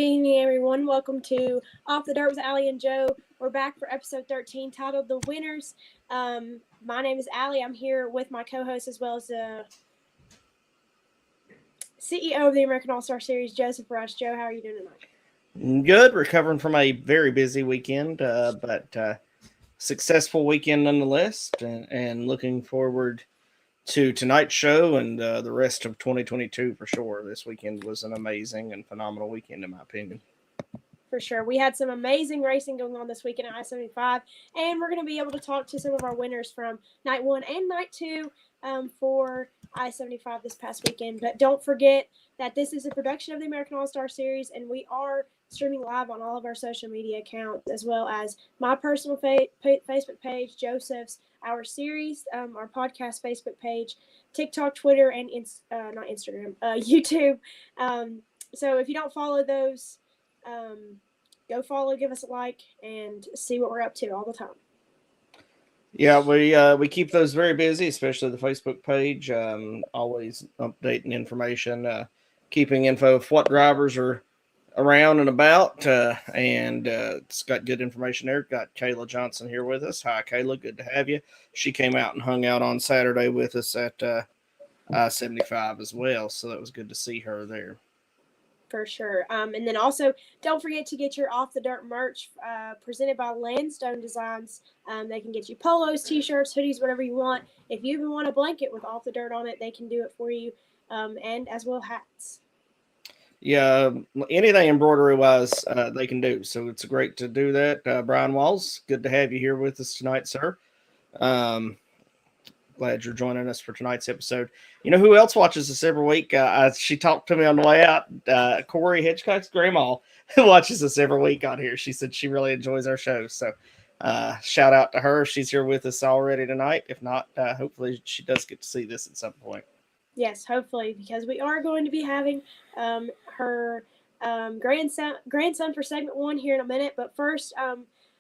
evening, everyone. Welcome to Off the Dirt with Allie and Joe. We're back for episode 13 titled The Winners. My name is Allie. I'm here with my co-host as well as the CEO of the American All-Star Series, Joseph Rush. Joe, how are you doing tonight? Good. Recovering from a very busy weekend, but successful weekend nonetheless, and looking forward to tonight's show and the rest of 2022 for sure. This weekend was an amazing and phenomenal weekend, in my opinion. For sure. We had some amazing racing going on this weekend at I-75, and we're going to be able to talk to some of our winners from night one and night two for I-75 this past weekend. But don't forget that this is a production of the American All-Star Series, and we are streaming live on all of our social media accounts, as well as my personal Facebook page, Joseph's, our series, our podcast Facebook page, TikTok, Twitter, and not Instagram, YouTube. So if you don't follow those, go follow, give us a like, and see what we're up to all the time. Yeah, we keep those very busy, especially the Facebook page. Always updating information, keeping info of what drivers are around and about, and it's got good information there. Got Kayla Johnson here with us. Hi, Kayla. Good to have you. She came out and hung out on Saturday with us at I-75 as well, so that was good to see her there. For sure. And then also, don't forget to get your Off the Dirt merch presented by Landstone Designs. They can get you polos, t-shirts, hoodies, whatever you want. If you even want a blanket with Off the Dirt on it, they can do it for you, and as well hats. Yeah, anything embroidery-wise they can do. So it's great to do that. Brian Walls, good to have you here with us tonight, sir. Glad you're joining us for tonight's episode. You know who else watches us every week? She talked to me on the way out. Corey Hitchcock's grandma watches us every week on here. She said she really enjoys our show. So shout out to her. She's here with us already tonight. If not, hopefully she does get to see this at some point. Yes, hopefully, because we are going to be having her grandson for segment one here in a minute. But first,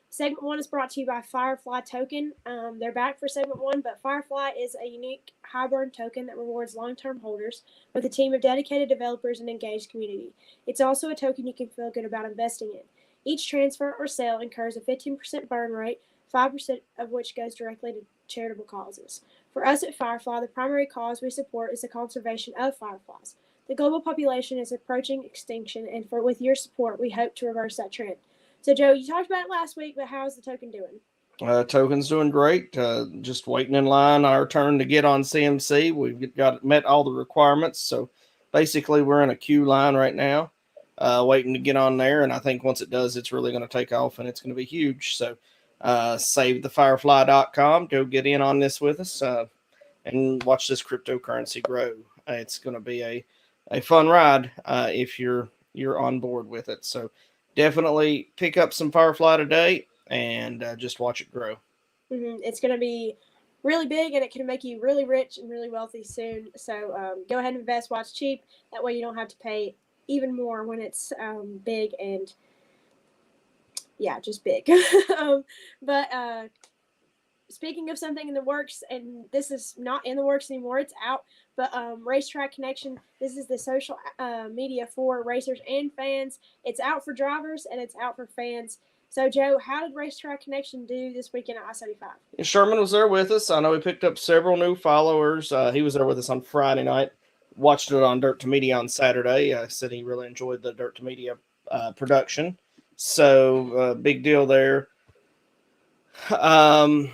segment one is brought to you by Firefly Token. They're back for segment one, but Firefly is a unique high-burn token that rewards long-term holders with a team of dedicated developers and engaged community. It's also a token you can feel good about investing in. Each transfer or sale incurs a 15% burn rate, 5% of which goes directly to charitable causes. For us at Firefly, the primary cause we support is the conservation of fireflies. The global population is approaching extinction, and with your support, we hope to reverse that trend. So, Joe, you talked about it last week, but how's the token doing? Token's doing great. Just waiting in line, our turn to get on CMC. We've met all the requirements, so basically we're in a queue line right now, waiting to get on there. And I think once it does, it's really going to take off, and it's going to be huge. So, savethefirefly.com. Go get in on this with us and watch this cryptocurrency grow. It's going to be a fun ride if you're on board with it. So definitely pick up some Firefly today and just watch it grow. It's going to be really big, and it can make you really rich and really wealthy soon. So go ahead and invest. Watch cheap. That way you don't have to pay even more when it's big and yeah, just big. But speaking of something in the works, and this is not in the works anymore, it's out, but Racetrack Connection, this is the social media for racers and fans. It's out for drivers, and it's out for fans. So, Joe, how did Racetrack Connection do this weekend at I-75? Sherman was there with us. I know he picked up several new followers. He was there with us on Friday night. Watched it on Dirt to Media on Saturday. Said he really enjoyed the Dirt to Media production. So, big deal there. And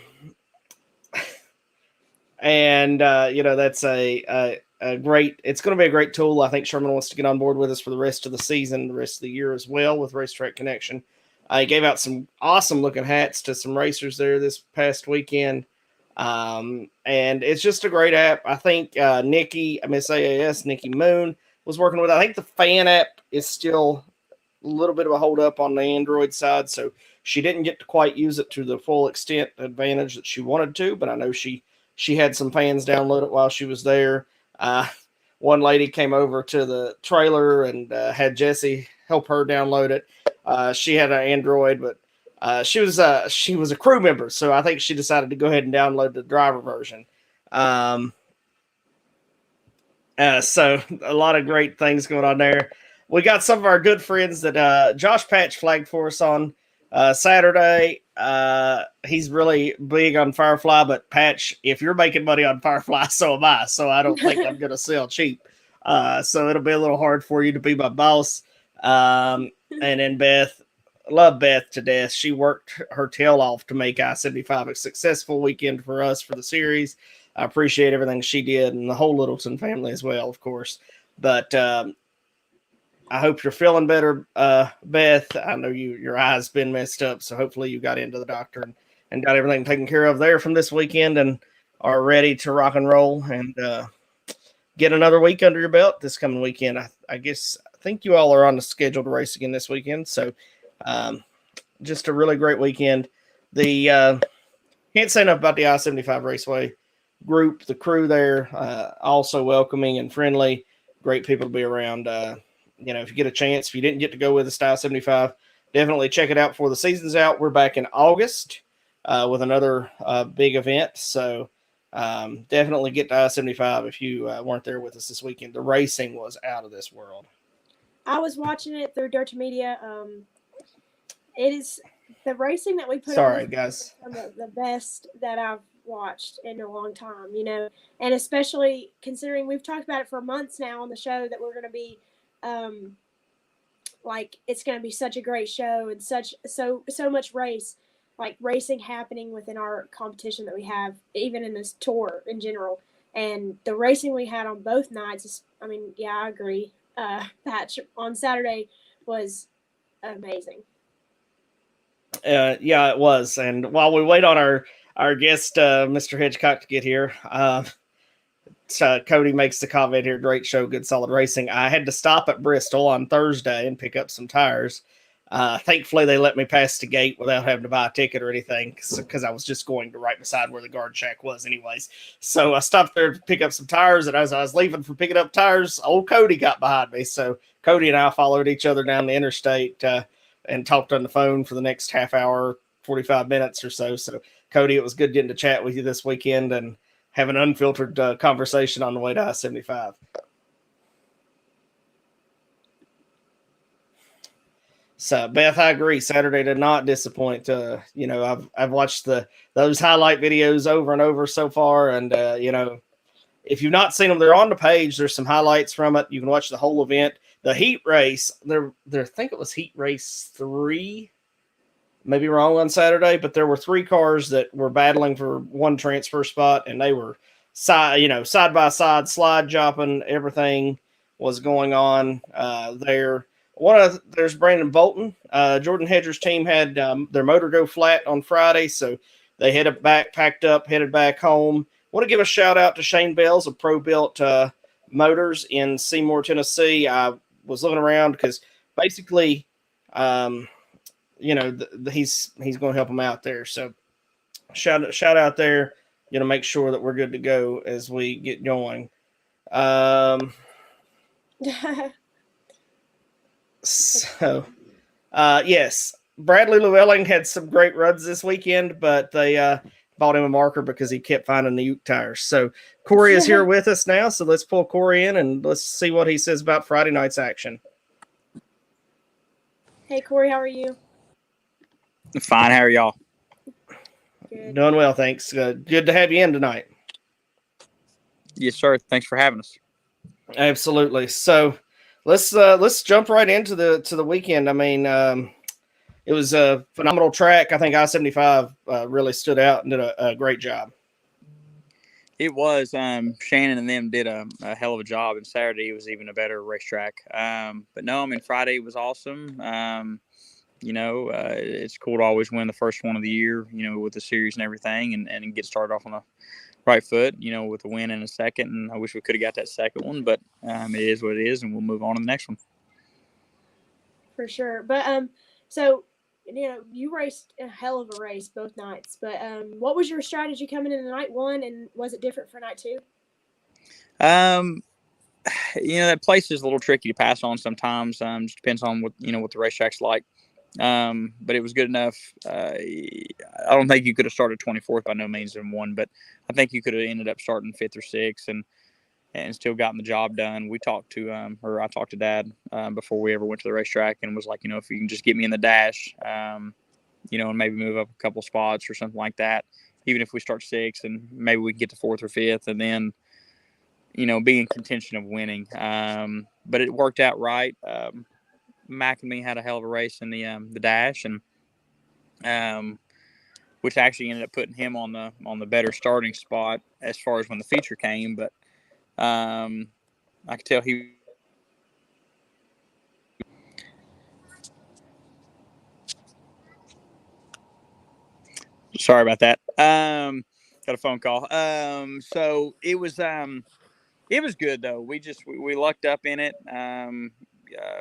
that's a great, it's going to be a great tool. I think Sherman wants to get on board with us for the rest of the season, the rest of the year as well with Racetrack Connection. He gave out some awesome looking hats to some racers there this past weekend. And it's just a great app. I think Nikki Moon was working with it. I think the fan app is still a little bit of a hold up on the Android side, so she didn't get to quite use it to the full extent advantage that she wanted to, but I know she had some fans download it while she was there. One lady came over to the trailer and had Jesse help her download it. She had an Android, but she was a crew member, so I think she decided to go ahead and download the driver version. So a lot of great things going on there. we got some of our good friends that Josh Patch flagged for us on Saturday. He's really big on Firefly, but Patch, if you're making money on Firefly, so am I. So I don't think I'm going to sell cheap. So it'll be a little hard for you to be my boss. And then Beth, love Beth to death. She worked her tail off to make I-75 a successful weekend for us for the series. I appreciate everything she did, and the whole Littleton family as well, of course. But I hope you're feeling better, Beth. I know your eyes been messed up, so hopefully you got into the doctor and got everything taken care of there from this weekend and are ready to rock and roll and get another week under your belt this coming weekend. I think you all are on the schedule to race again this weekend, so just a really great weekend. The can't say enough about the I-75 Raceway group, the crew there, also welcoming and friendly, great people to be around. If you get a chance, if you didn't get to go with us to I-75, definitely check it out before the season's out. We're back in August with another big event, so definitely get to I-75 if you weren't there with us this weekend. The racing was out of this world. I was watching it through Dirt Media. It is the racing that we put Sorry, on guys. The best that I've watched in a long time, and especially considering we've talked about it for months now on the show that we're going to be it's going to be such a great show and so much racing happening within our competition that we have, even in this tour in general. And the racing we had on both nights is, I agree. Patch on Saturday was amazing. Yeah, it was. And while we wait on our guest, Mr. Hitchcock, to get here, Cody makes the comment here, great show, good solid racing. I had to stop at Bristol on Thursday and pick up some tires. Thankfully, they let me pass the gate without having to buy a ticket or anything because I was just going to right beside where the guard shack was anyways. So I stopped there to pick up some tires, and as I was leaving from picking up tires, old Cody got behind me. So Cody and I followed each other down the interstate and talked on the phone for the next half hour, 45 minutes or so. So, Cody, it was good getting to chat with you this weekend and have an unfiltered conversation on the way to I-75. So, Beth, I agree. Saturday did not disappoint. I've watched those highlight videos over and over so far, and if you've not seen them, they're on the page. There's some highlights from it. You can watch the whole event. The heat race, I think it was heat race 3. Maybe wrong on Saturday, but there were 3 cars that were battling for one transfer spot, and they were side by side, slide jumping. Everything was going on there. There's Brandon Bolton. Jordan Hedger's team had their motor go flat on Friday, so they packed up, headed back home. Want to give a shout out to Shane Bells of Pro Built Motors in Seymour, Tennessee. I was looking around because basically, he's going to help them out there. So shout out there. Make sure that we're good to go as we get going. Yes, Bradley Llewellyn had some great runs this weekend, but they bought him a marker because he kept finding the Uke tires. So Corey is here with us now, so let's pull Corey in and let's see what he says about Friday night's action. Hey, Corey, how are you? Fine. How are y'all? Good. Doing well, thanks. Good to have you in tonight. Yes, sir. Thanks for having us. Absolutely. So let's jump right into the weekend. It was a phenomenal track. I think I-75 really stood out and did a great job. It was. Shannon and them did a hell of a job, and Saturday was even a better racetrack. But no, Friday was awesome. It's cool to always win the first one of the year, with the series and everything, and get started off on the right foot, with a win in a second. And I wish we could have got that second one, but it is what it is, and we'll move on to the next one. For sure. But so you raced a hell of a race both nights. But what was your strategy coming into night 1, and was it different for night 2? That place is a little tricky to pass on sometimes. Just depends on what the racetrack's like. But it was good enough. I don't think you could have started 24th by no means and won, but I think you could have ended up starting 5th or 6th, and still gotten the job done. We talked to or I talked to Dad before we ever went to the racetrack, and was like, if you can just get me in the dash, and maybe move up a couple spots or something like that. Even if we start 6th, and maybe we can get to 4th or 5th, and then be in contention of winning. But it worked out right. Mac and me had a hell of a race in the dash, and which actually ended up putting him on the better starting spot as far as when the feature came. But I could tell he. Sorry about that. Got a phone call. So it was good though. We lucked up in it.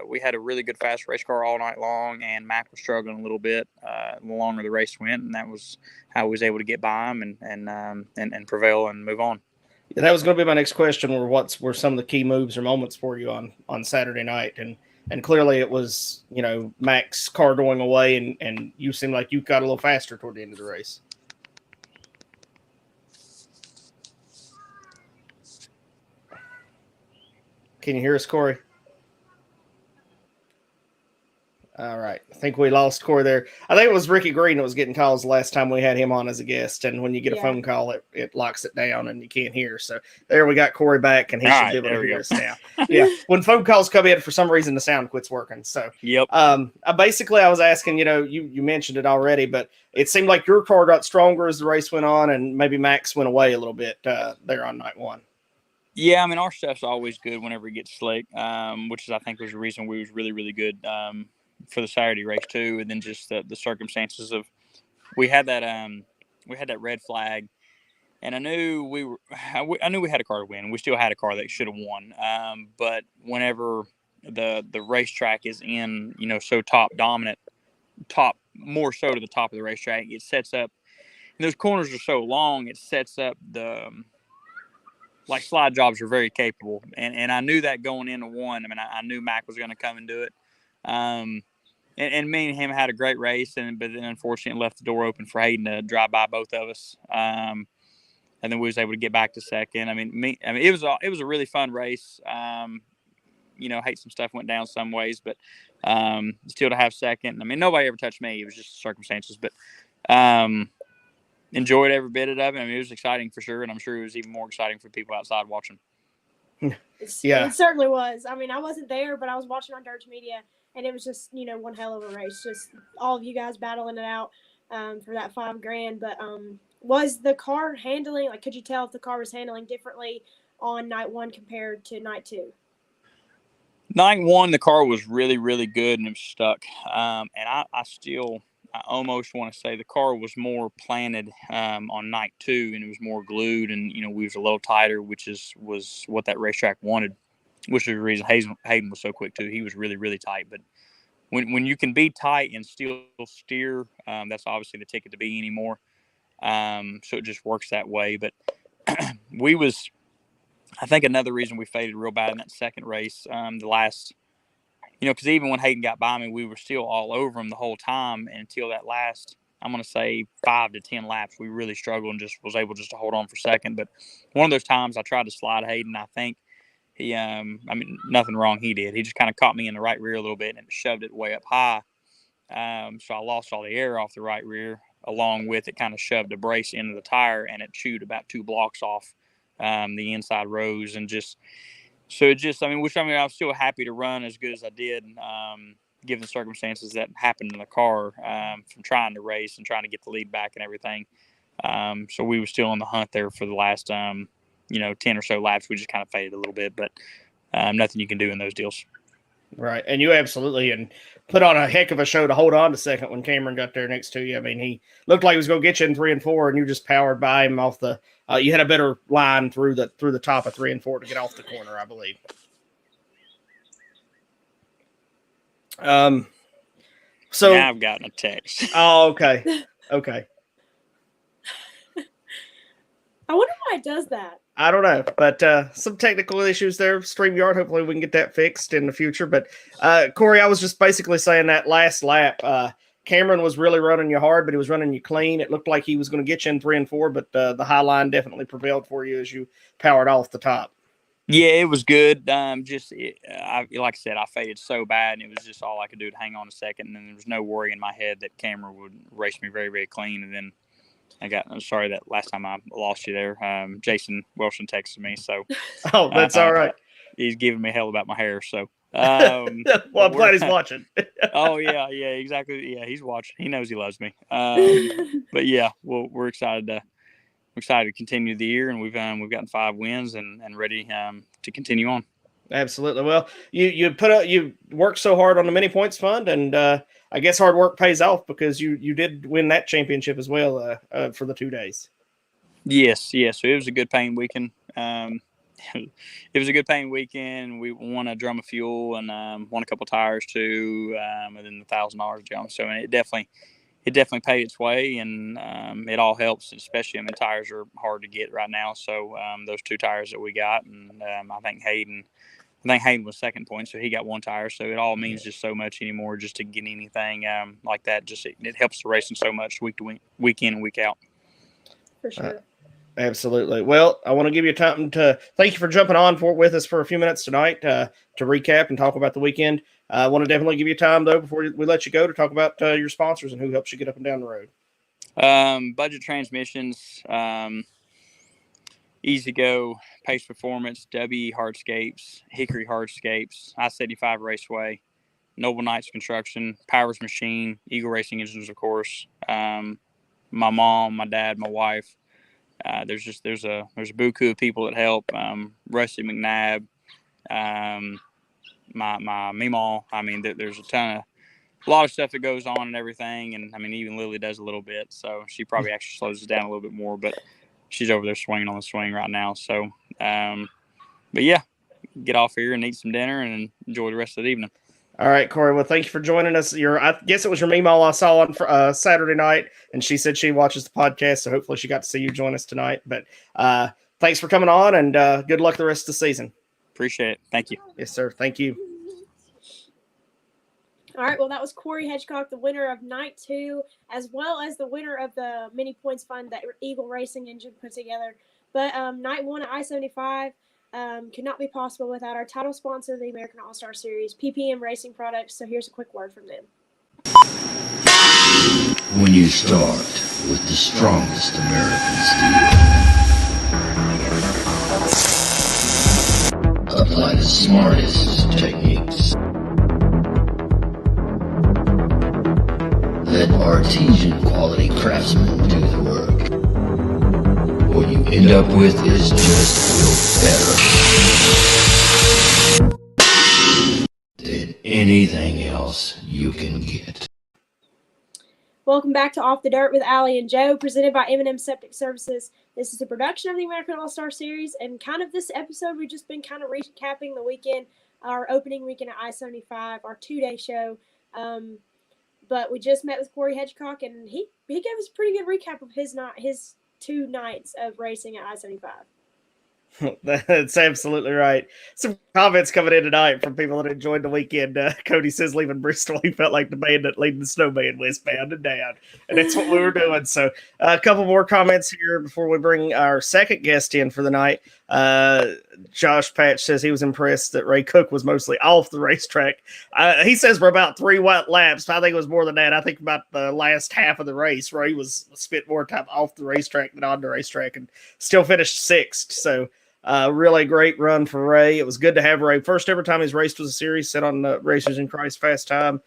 We had a really good fast race car all night long, and Mac was struggling a little bit the longer the race went, and that was how we was able to get by him and prevail and move on. Yeah, that was going to be my next question. Were some of the key moves or moments for you on Saturday night? And clearly it was, Mac's car going away, and you seemed like you got a little faster toward the end of the race. Can you hear us, Corey? All right. I think we lost Corey there. I think it was Ricky Green that was getting calls the last time we had him on as a guest. And when you get a phone call, it locks it down and you can't hear. So there we got Corey back, and he should be able to hear us now. Yeah. When phone calls come in, for some reason, the sound quits working. So yep. Basically, I was asking, you mentioned it already, but it seemed like your car got stronger as the race went on, and maybe Max went away a little bit there on night one. Yeah, I mean, our stuff's always good whenever it gets slick, which is, I think, was the reason we was really, really good for the Saturday race too. And then just the circumstances of we had that red flag, and I knew we had a car to win. We still had a car that should have won. But whenever the racetrack is in, so top dominant, more so to the top of the racetrack, it sets up. And those corners are so long, it sets up the slide jobs are very capable, and I knew that going into one. I mean, I knew Mac was going to come and do it. And me and him had a great race, but then unfortunately left the door open for Hayden to drive by both of us. And then we was able to get back to second. I mean, it was a really fun race. Hate some stuff went down some ways, but still to have second. I mean, nobody ever touched me. It was just circumstances, but enjoyed every bit of it. I mean, it was exciting for sure, and I'm sure it was even more exciting for people outside watching. It certainly was. I mean, I wasn't there, but I was watching on Dirt Media, and it was just, one hell of a race. Just all of you guys battling it out for that $5,000. But was the car handling, could you tell if the car was handling differently on night one compared to night two? Night one, the car was really, really good, and it was stuck. And I almost want to say the car was more planted on night two, and it was more glued, and we was a little tighter, which was what that racetrack wanted, which is the reason Hayden was so quick too. He was really, really tight. But when you can be tight and still steer, that's obviously the ticket to be anymore. So it just works that way. But I think another reason we faded real bad in that second race, the last. Because even when Hayden got by me, we were still all over him the whole time until that last, I'm going to say 5 to 10 laps. We really struggled and just was able just to hold on for second. But one of those times I tried to slide Hayden. I think he, nothing wrong he did. He just kind of caught me in the right rear a little bit and shoved it way up high. So I lost all the air off the right rear. Along with it, kind of shoved a brace into the tire, and it chewed about 2 blocks off the inside rows, and just. So I was still happy to run as good as I did, given the circumstances that happened in the car from trying to race and trying to get the lead back and everything. So we were still on the hunt there for the last, 10 or so laps. We just kind of faded a little bit, but nothing you can do in those deals. Right. And you absolutely put on a heck of a show to hold on to second when Cameron got there next to you. I mean, he looked like he was going to get you in 3 and 4, and you just powered by him off the you had a better line through the top of 3 and 4 to get off the corner, I believe. So now I've gotten a text. Oh, okay. Okay. I wonder why it does that. I don't know, but some technical issues there. StreamYard, hopefully we can get that fixed in the future. But Corey, I was just basically saying that last lap, Cameron was really running you hard, but he was running you clean. It looked like he was going to get you in 3 and 4, but the high line definitely prevailed for you as you powered off the top. Yeah, it was good. Like I said, I faded so bad, and it was just all I could do to hang on a second, and then there was no worry in my head that camera would race me very, very clean. And then I'm sorry that last time I lost you there. Jason Wilson texted me, so Oh, that's all right. He's giving me hell about my hair. So, Well, I'm glad he's watching. Oh yeah, exactly. Yeah, he's watching. He knows he loves me. But yeah, well, we're excited to continue the year, and we've gotten 5 wins and ready to continue on. Absolutely. Well, you worked so hard on the mini points fund, and I guess hard work pays off because you did win that championship as well for the 2 days. Yes. So it was a good paying weekend. It was a good paying weekend. We won a drum of fuel and won a couple tires too, and then the $1,000 jump. So it definitely paid its way, and it all helps. Especially, tires are hard to get right now. So those 2 tires that we got, and I think Hayden was second point, so he got 1 tire. So it all means just so much anymore, just to get anything like that. Just it helps the racing so much week to week in and week out. For sure. Absolutely. Well, I want to give you time to thank you for jumping on with us for a few minutes tonight to recap and talk about the weekend. I want to definitely give you time, though, before we let you go, to talk about your sponsors and who helps you get up and down the road. Budget Transmissions, Easy Go, Pace Performance, WE Hardscapes, Hickory Hardscapes, I-75 Raceway, Noble Knights Construction, Powers Machine, Eagle Racing Engines, of course, my mom, my dad, my wife. There's a buku of people that help. Rusty McNabb, my Meemaw. There's a lot of stuff that goes on and everything. And even Lily does a little bit, so she probably actually slows us down a little bit more, but she's over there swinging on the swing right now. So, but yeah, get off here and eat some dinner and enjoy the rest of the evening. All right, Corey. Well, thank you for joining us. I guess it was your Meemaw I saw on Saturday night, and she said she watches the podcast, so hopefully she got to see you join us tonight. But thanks for coming on, and good luck the rest of the season. Appreciate it. Thank you. Yes, sir. Thank you. All right, well, that was Corey Hedgecock, the winner of Night 2, as well as the winner of the Mini Points Fund that Eagle Racing Engine put together. But Night 1 at I-75 could not be possible without our title sponsor, the American All-Star Series, PPM Racing Products. So here's a quick word from them. When you start with the strongest American steel, apply the smartest techniques. Let artesian quality craftsmen do the work. What you end up with is just built better than anything else you can get. Welcome back to Off the Dirt with Allie and Joe, presented by M&M Septic Services. This is a production of the American All-Star Series, and kind of this episode, we've just been kind of recapping the weekend, our opening weekend at I-75, our 2-day show. But we just met with Corey Hedgecock, and he gave us a pretty good recap of his 2 nights of racing at I-75. That's absolutely right. Some comments coming in tonight from people that enjoyed the weekend. Cody says leaving Bristol, he felt like the bandit leading the snowman westbound and down. And that's what we were doing. So a couple more comments here before we bring our second guest in for the night. Josh Patch says he was impressed that Ray Cook was mostly off the racetrack. He says for about 3 wet laps. I think it was more than that. I think about the last half of the race, Ray spent more time off the racetrack than on the racetrack and still finished 6th. So really great run for Ray. It was good to have Ray. First ever time he's raced was a series, set on Racers in Christ Fast Time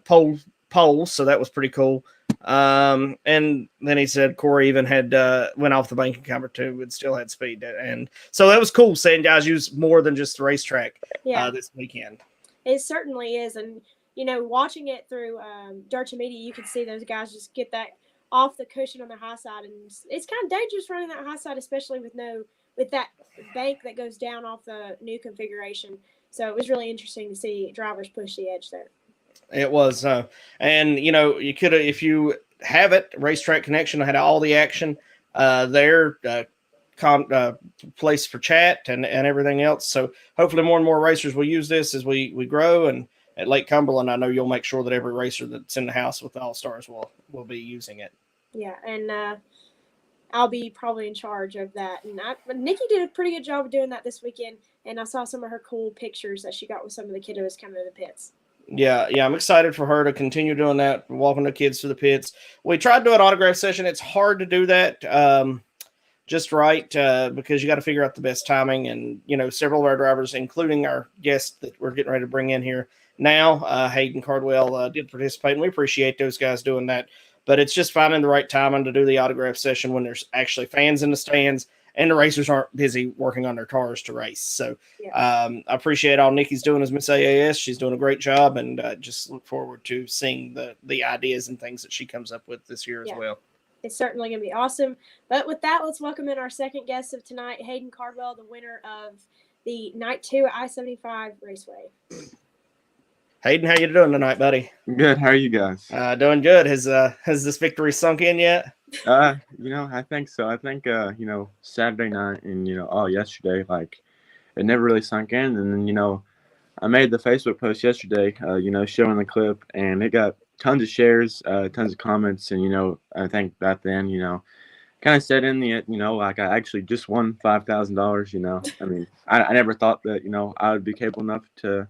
pole, so that was pretty cool. And then he said Corey even had went off the banking camera too and still had speed. And so that was cool seeing guys use more than just the racetrack this weekend. It certainly is. And, watching it through Dirty Media, you can see those guys just get that off the cushion on their high side. And it's kind of dangerous running that high side, especially with that bank that goes down off the new configuration. So it was really interesting to see drivers push the edge there. It was. And, you could have, if you have it, Racetrack Connection had all the action there, place for chat and everything else. So hopefully more and more racers will use this as we grow. And at Lake Cumberland, I know you'll make sure that every racer that's in the house with the All-Stars will be using it. Yeah, and I'll be probably in charge of that. And Nikki did a pretty good job of doing that this weekend, and I saw some of her cool pictures that she got with some of the kiddos coming to the pits. Yeah, I'm excited for her to continue doing that, walking the kids through the pits. We tried to do an autograph session. It's hard to do that just right because you got to figure out the best timing. And, several of our drivers, including our guest that we're getting ready to bring in here now, Hayden Cardwell, did participate, and we appreciate those guys doing that. But it's just finding the right timing to do the autograph session when there's actually fans in the stands and the racers aren't busy working on their cars to race. So I appreciate all Nikki's doing as Miss AAS. She's doing a great job, and just look forward to seeing the ideas and things that she comes up with this year as well. It's certainly going to be awesome. But with that, let's welcome in our second guest of tonight, Hayden Cardwell, the winner of the Night 2 at I-75 Raceway. Hayden, how you doing tonight, buddy? Good. How are you guys? Doing good. Has this victory sunk in yet? I think so. I think Saturday night and yesterday, like it never really sunk in. And then I made the Facebook post yesterday, showing the clip, and it got tons of shares, tons of comments, and I think back then, kind of set in the like I actually just won $5,000. I mean, I never thought that I would be capable enough to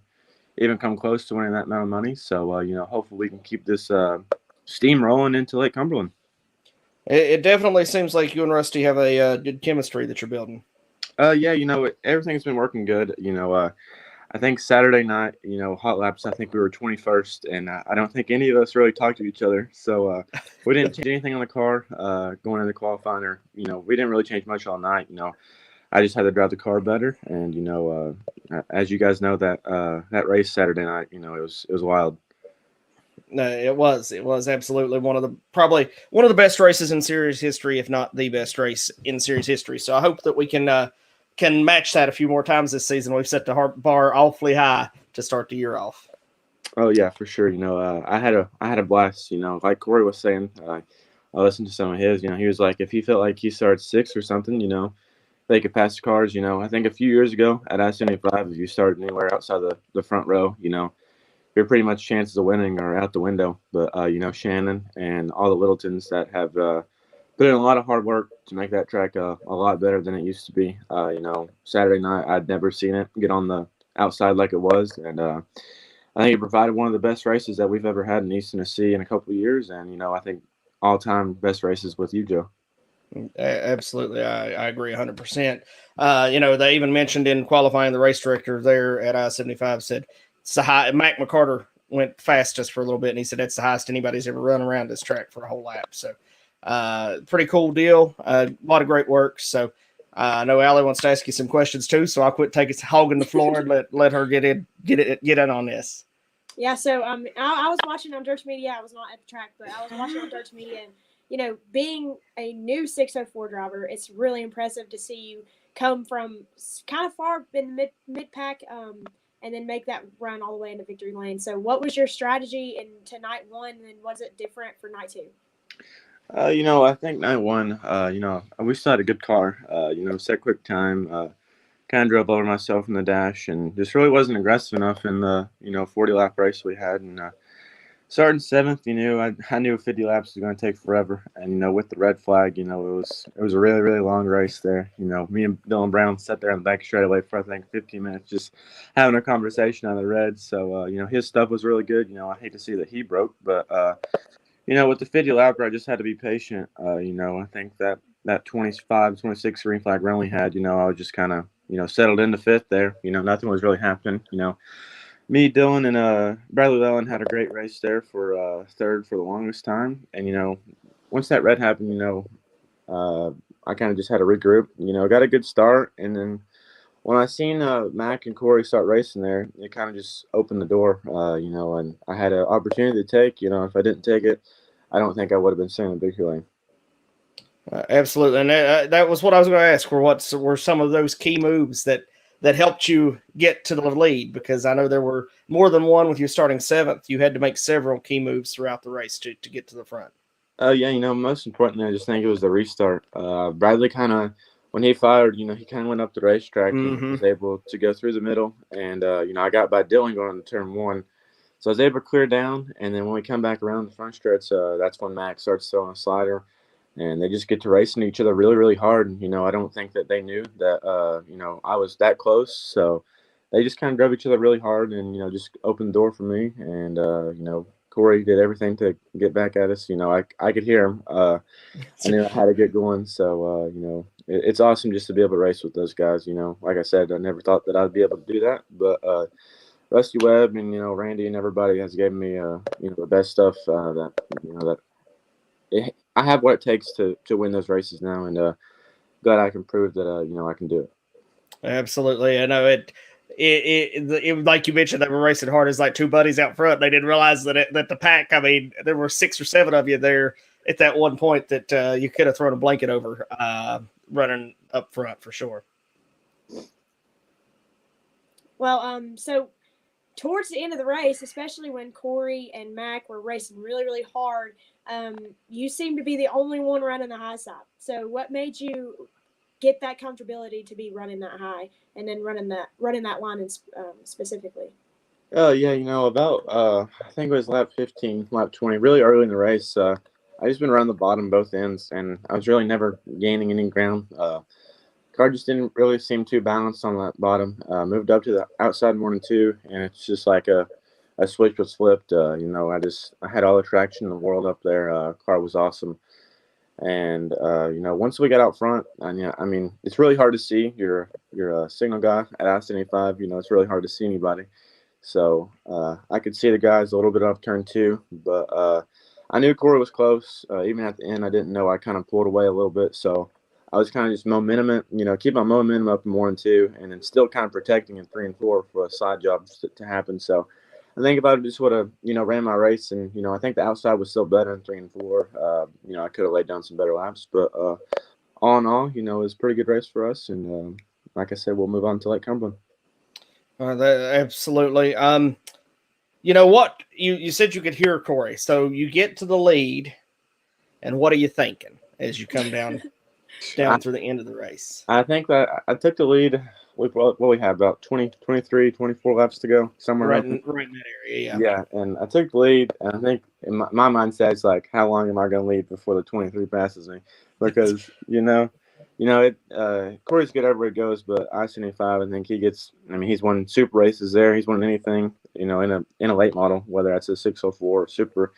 even come close to winning that amount of money. So hopefully we can keep this steam rolling into Lake Cumberland. It definitely seems like you and Rusty have a good chemistry that you're building. Everything's been working good. I think Saturday night, hot laps, I think we were 21st, and I don't think any of us really talked to each other. So we didn't change anything on the car going into qualifying, or we didn't really change much all night. I just had to drive the car better, and as you guys know, that race Saturday night, it was wild. No, it was absolutely probably one of the best races in series history, if not the best race in series history. So I hope that we can match that a few more times this season. We've set the bar awfully high to start the year off. Oh yeah, for sure. I had a blast. Like Corey was saying, I listened to some of his. He was like, if he felt like he started sixth or something, they could pass the cars. I think a few years ago at I-75, if you started anywhere outside the front row, your pretty much chances of winning are out the window. But Shannon and all the Littletons that have put in a lot of hard work to make that track a lot better than it used to be. Saturday night, I'd never seen it get on the outside like it was, and I think it provided one of the best races that we've ever had in East Tennessee in a couple of years. And I think all-time best races with you, Joe. Absolutely, I agree 100%. They even mentioned in qualifying, the race director there at I-75 said it's the high. Mac McCarter went fastest for a little bit, and he said that's the highest anybody's ever run around this track for a whole lap. So pretty cool deal. A lot of great work. So I know Allie wants to ask you some questions too, so I'll quit hogging the floor and let her get in on this. Yeah, so I was watching on Dirt Media. I was not at the track, but I was watching on Dirt Media, and being a new 604 driver, it's really impressive to see you come from kind of far in the mid pack, and then make that run all the way into victory lane. So, what was your strategy into night one, and was it different for night two? I think night one, we still had a good car. Set quick time. Kind of drove over myself in the dash, and just really wasn't aggressive enough in the 40 lap race we had. And starting seventh, I knew 50 laps was going to take forever. And with the red flag, it was a really, really long race there. Me and Dylan Brown sat there on the back straightaway for I think 15 minutes, just having a conversation on the red. So his stuff was really good. I hate to see that he broke, but with the 50 lapper, I just had to be patient. I think that 25, 26 green flag run we had, I was just kind of settled into fifth there. Nothing was really happening. Me, Dylan, and Bradley Lellen had a great race there for third for the longest time. And, once that red happened, I kind of just had to regroup. Got a good start. And then when I seen Mac and Corey start racing there, it kind of just opened the door, and I had an opportunity to take. If I didn't take it, I don't think I would have been sitting in the victory lane. Absolutely, and that was what I was going to ask. Were some of those key moves that helped you get to the lead? Because I know there were more than one with you starting seventh. You had to make several key moves throughout the race to get to the front. Most importantly, I just think it was the restart. Bradley kind of, when he fired, he kind of went up the racetrack and was able to go through the middle. And, I got by Dylan going to turn one. So I was able to clear down. And then when we come back around the front stretch, that's when Max starts throwing a slider. and they just get to racing each other really, really hard. And, I don't think that they knew that, I was that close. So they just kind of drove each other really hard and, just opened the door for me. And, Corey did everything to get back at us. I could hear him. I knew I had to get going. So, it's awesome just to be able to race with those guys. Like I said, I never thought that I'd be able to do that. But Rusty Webb and, Randy and everybody has given me, the best stuff I have what it takes to win those races now. And glad I can prove that, I can do it. Absolutely. I know it like you mentioned, they were racing hard as like two buddies out front. They didn't realize that the pack, I mean, there were 6 or 7 of you there at that one point that you could have thrown a blanket over running up front for sure. Well, so towards the end of the race, especially when Corey and Mac were racing really, really hard, you seemed to be the only one running the high side. So what made you get that comfortability to be running that high and then running that line in, specifically? Yeah, about I think it was lap 15, lap 20, really early in the race. I just been around the bottom both ends, and I was really never gaining any ground. Car just didn't really seem too balanced on that bottom. Moved up to the outside more than 2, and it's just like a switch was flipped. I had all the traction in the world up there. Car was awesome. And once we got out front, and I mean, it's really hard to see. You're a single guy at I-75. It's really hard to see anybody. So I could see the guys a little bit off turn 2, but I knew Corey was close. Even at the end, I didn't know I kind of pulled away a little bit. So I was kind of just momentum, keep my momentum up in 1 and 2, and then still kind of protecting in 3 and 4 for a side job to happen. So I think if I just would have, ran my race, and I think the outside was still better in 3 and 4. I could have laid down some better laps, but all in all, it was a pretty good race for us. And like I said, we'll move on to Lake Cumberland. Absolutely. You know what? You said you could hear Corey, so you get to the lead, and what are you thinking as you come down through the end of the race? I think that I took the lead. We have about 20, 23, 24 laps to go, somewhere right in that area. Yeah, and I took the lead, and I think in my mindset, it's like, how long am I going to lead before the 23 passes me? Because Corey's good everywhere he goes, but I-75, I think he's won super races there. He's won anything, in a late model, whether that's a 604 or super.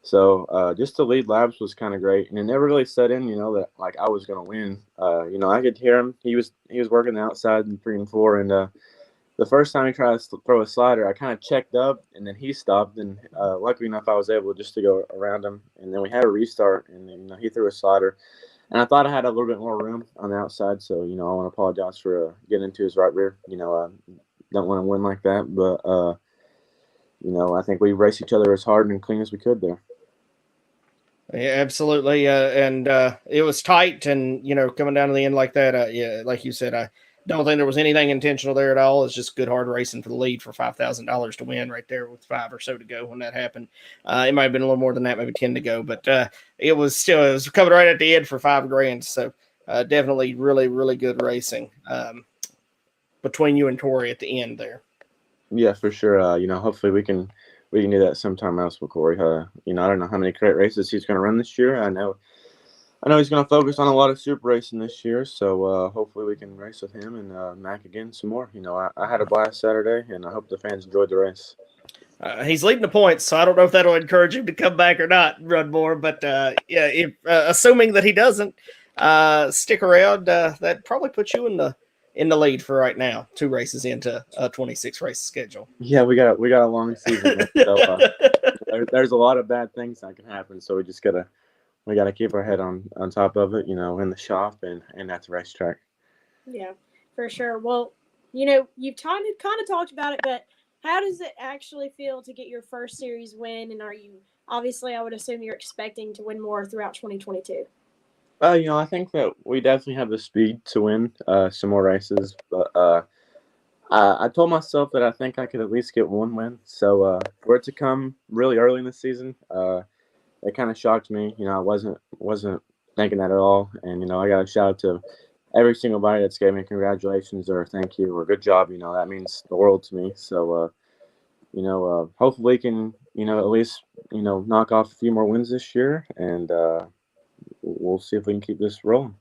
So just the lead laps was kind of great, and it never really set in, that like I was gonna win. I could hear him. He was working the outside in 3 and 4, and the first time he tried to throw a slider, I kind of checked up, and then he stopped, and luckily enough, I was able just to go around him, and then we had a restart, and then, he threw a slider, and I thought I had a little bit more room on the outside, so I want to apologize for getting into his right rear. I don't want to win like that, but I think we raced each other as hard and clean as we could there. Yeah, absolutely. And it was tight, and coming down to the end like that, yeah, like you said, I don't think there was anything intentional there at all. It's just good hard racing for the lead for $5,000 to win right there with 5 or so to go when that happened. It might have been a little more than that, maybe 10 to go, but it was coming right at the end for $5,000. So definitely really, really good racing between you and Tori at the end there. Yeah, for sure. Hopefully we can do that sometime else with Corey. I don't know how many crate races he's going to run this year. I know he's going to focus on a lot of super racing this year. So hopefully we can race with him and Mac again some more. I had a blast Saturday, and I hope the fans enjoyed the race. He's leading the points, so I don't know if that'll encourage him to come back or not and run more. But yeah, if assuming that he doesn't stick around, that probably puts you in the lead for right now. 2 races into a 26 race schedule. Yeah, we got a long season. So there's a lot of bad things that can happen. So we just gotta keep our head on top of it. In the shop and at the racetrack. Yeah, for sure. Well, you've kind of talked about it, but how does it actually feel to get your first series win? And are you obviously? I would assume you're expecting to win more throughout 2022. I think that we definitely have the speed to win some more races, but I told myself that I think I could at least get 1 win. So for it to come really early in the season, it kind of shocked me. I wasn't thinking that at all, and I got a shout out to every single body that's gave me congratulations or thank you or good job. That means the world to me. So hopefully we can at least knock off a few more wins this year, and we'll see if we can keep this rolling.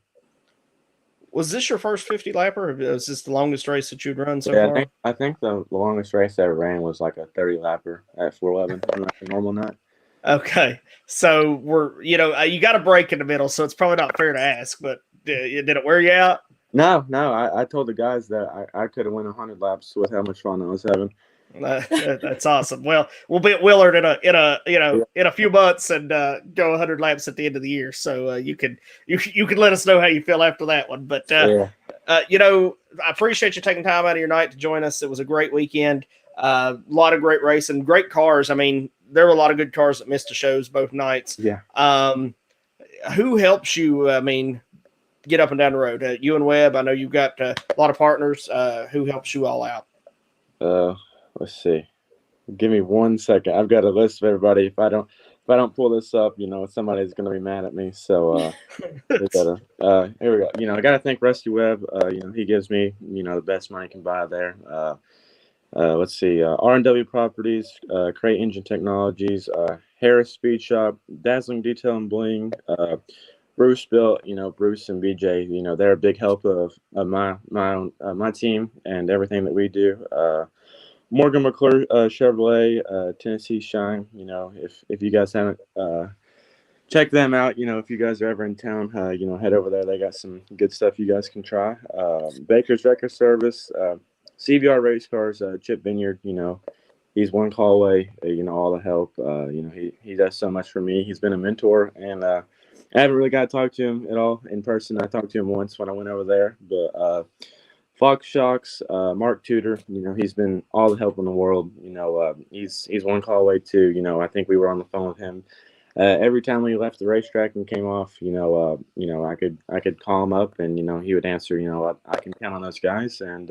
Was this your first 50 lapper? Or was this the longest race that you'd run so Yeah, far? I think the longest race I ever ran was like a 30 lapper at 411 on like a normal night. Okay, so you got a break in the middle, so it's probably not fair to ask, but did it wear you out? No, I told the guys that I could have won 100 laps with how much fun I was having. That's awesome. Well, we'll be at Willard in a few months and go 100 laps at the end of the year. So you can let us know how you feel after that one. But Yeah. I appreciate you taking time out of your night to join us. It was a great weekend. A lot of great racing, great cars. I mean, there were a lot of good cars that missed the shows both nights. Yeah. Who helps you? I mean, get up and down the road. You and Webb. I know you've got a lot of partners. Who helps you all out? Let's see. Give me 1 second. I've got a list of everybody. If I don't pull this up, somebody's gonna be mad at me. So we gotta here we go. I gotta thank Rusty Webb. He gives me, the best money can buy there. Let's see, R&W Properties, Crate Engine Technologies, Harris Speed Shop, Dazzling Detail and Bling, Bruce built, Bruce and BJ, they're a big help of my team and everything that we do. Morgan McClure Chevrolet, Tennessee Shine. If you guys haven't check them out, if you guys are ever in town, head over there. They got some good stuff you guys can try. Baker's Record Service, CVR Race Cars, Chip Vineyard. He's one call away. All the help. He does so much for me. He's been a mentor, and I haven't really got to talk to him at all in person. I talked to him once when I went over there, but. Fox Shocks, Mark Tudor, he's been all the help in the world. He's one call away too. I think we were on the phone with him every time we left the racetrack and came off. I could call him up and he would answer. I can count on those guys. And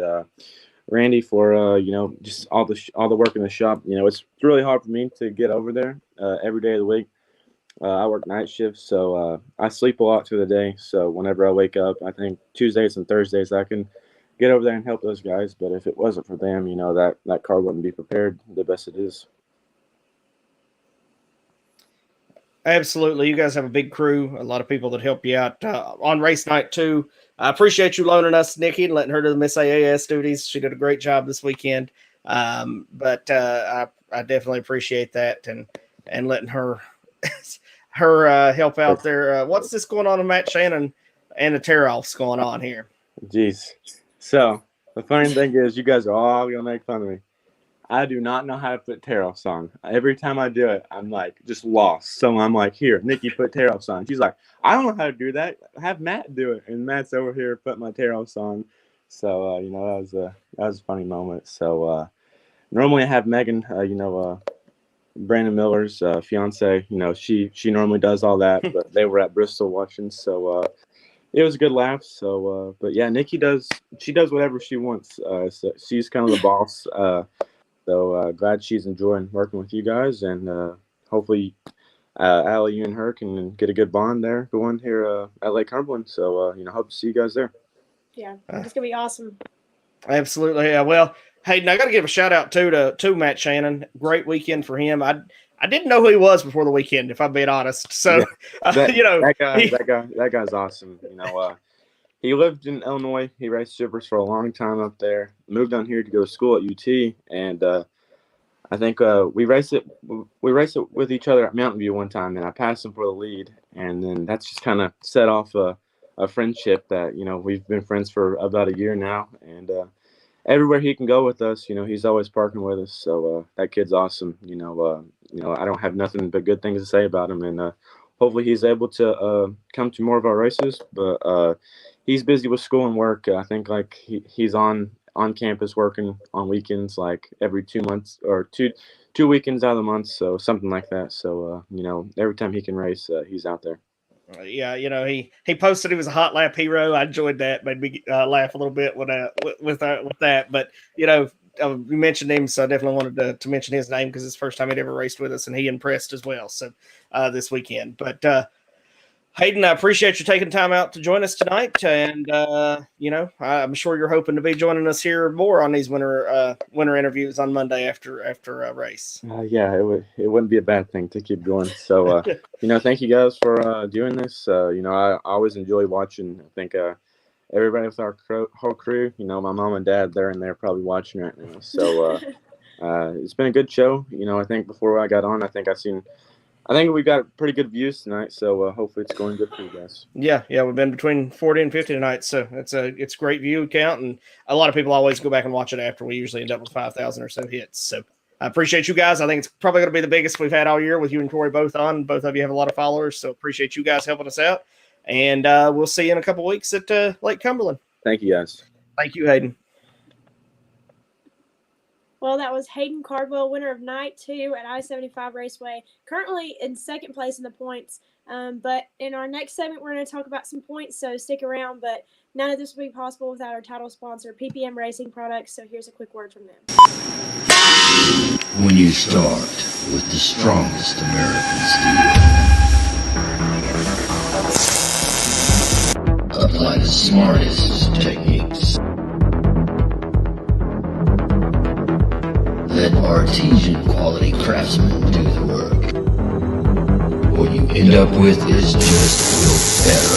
Randy for just all the work in the shop. It's really hard for me to get over there every day of the week. I work night shifts, so I sleep a lot through the day. So whenever I wake up, I think Tuesdays and Thursdays I can get over there and help those guys. But if it wasn't for them, that car wouldn't be prepared the best it is. Absolutely. You guys have a big crew, a lot of people that help you out on race night too. I appreciate you loaning us Nikki and letting her do the Miss AAS duties. She did a great job this weekend. But I definitely appreciate that and letting her help out there. What's this going on with Matt Shannon and the tear-offs going on here? Jeez. So the funny thing is, you guys are all gonna make fun of me. I do not know how to put tear-offs on. Every time I do it, I'm like just lost. So I'm like, here, Nikki, put tear-offs on. She's like, I don't know how to do that. Have Matt do it. And Matt's over here putting my tear-offs on. So that was a funny moment. So normally I have Megan, Brandon Miller's fiance. She normally does all that, but they were at Bristol watching. So it was a good laugh. So, but yeah, Nikki she does whatever she wants. So she's kind of the boss. So glad she's enjoying working with you guys, and hopefully, Allie, you and her can get a good bond there going here at Lake Cumberland. So hope to see you guys there. Yeah, it's gonna be awesome. Absolutely. Yeah. Well, Hayden, I got to give a shout out to Matt Shannon. Great weekend for him. I didn't know who he was before the weekend, if I'm being honest. So, yeah. That guy's awesome. He lived in Illinois. He raced supers for a long time up there. Moved down here to go to school at UT, and I think we raced it with each other at Mountain View one time, and I passed him for the lead, and then that's just kind of set off a friendship that we've been friends for about a year now, and everywhere he can go with us, he's always parking with us. So that kid's awesome. I don't have nothing but good things to say about him, and hopefully he's able to come to more of our races. But he's busy with school and work. I think like he's on campus working on weekends, like every 2 months or two weekends out of the month. So something like that. So every time he can race, he's out there. Yeah, he posted he was a hot lap hero. I enjoyed that. Made me laugh a little bit with that. But we mentioned him, so I definitely wanted to mention his name because it's the first time he'd ever raced with us, and he impressed as well. So this weekend, but Hayden, I appreciate you taking time out to join us tonight, and I'm sure you're hoping to be joining us here more on these winter interviews on Monday after a race. Yeah, it wouldn't be a bad thing to keep going. So thank you guys for doing this. I always enjoy watching. I think everybody with our whole crew, my mom and dad, they're in there probably watching right now. So it's been a good show. I think before I got on, I think we got pretty good views tonight, so hopefully it's going good for you guys. Yeah, we've been between 40 and 50 tonight, so it's great view count, and a lot of people always go back and watch it after. We usually end up with 5,000 or so hits. So I appreciate you guys. I think it's probably going to be the biggest we've had all year with you and Corey both on. Both of you have a lot of followers, so appreciate you guys helping us out. And we'll see you in a couple weeks at Lake Cumberland. Thank you, guys. Thank you, Hayden. Well, that was Hayden Cardwell, winner of Night 2 at I-75 Raceway, currently in second place in the points. But in our next segment, we're going to talk about some points, so stick around. But none of this would be possible without our title sponsor, PPM Racing Products. So here's a quick word from them. When you start with the strongest American steel, apply the smartest techniques. Let artesian quality craftsmen do the work. What you end up with is just better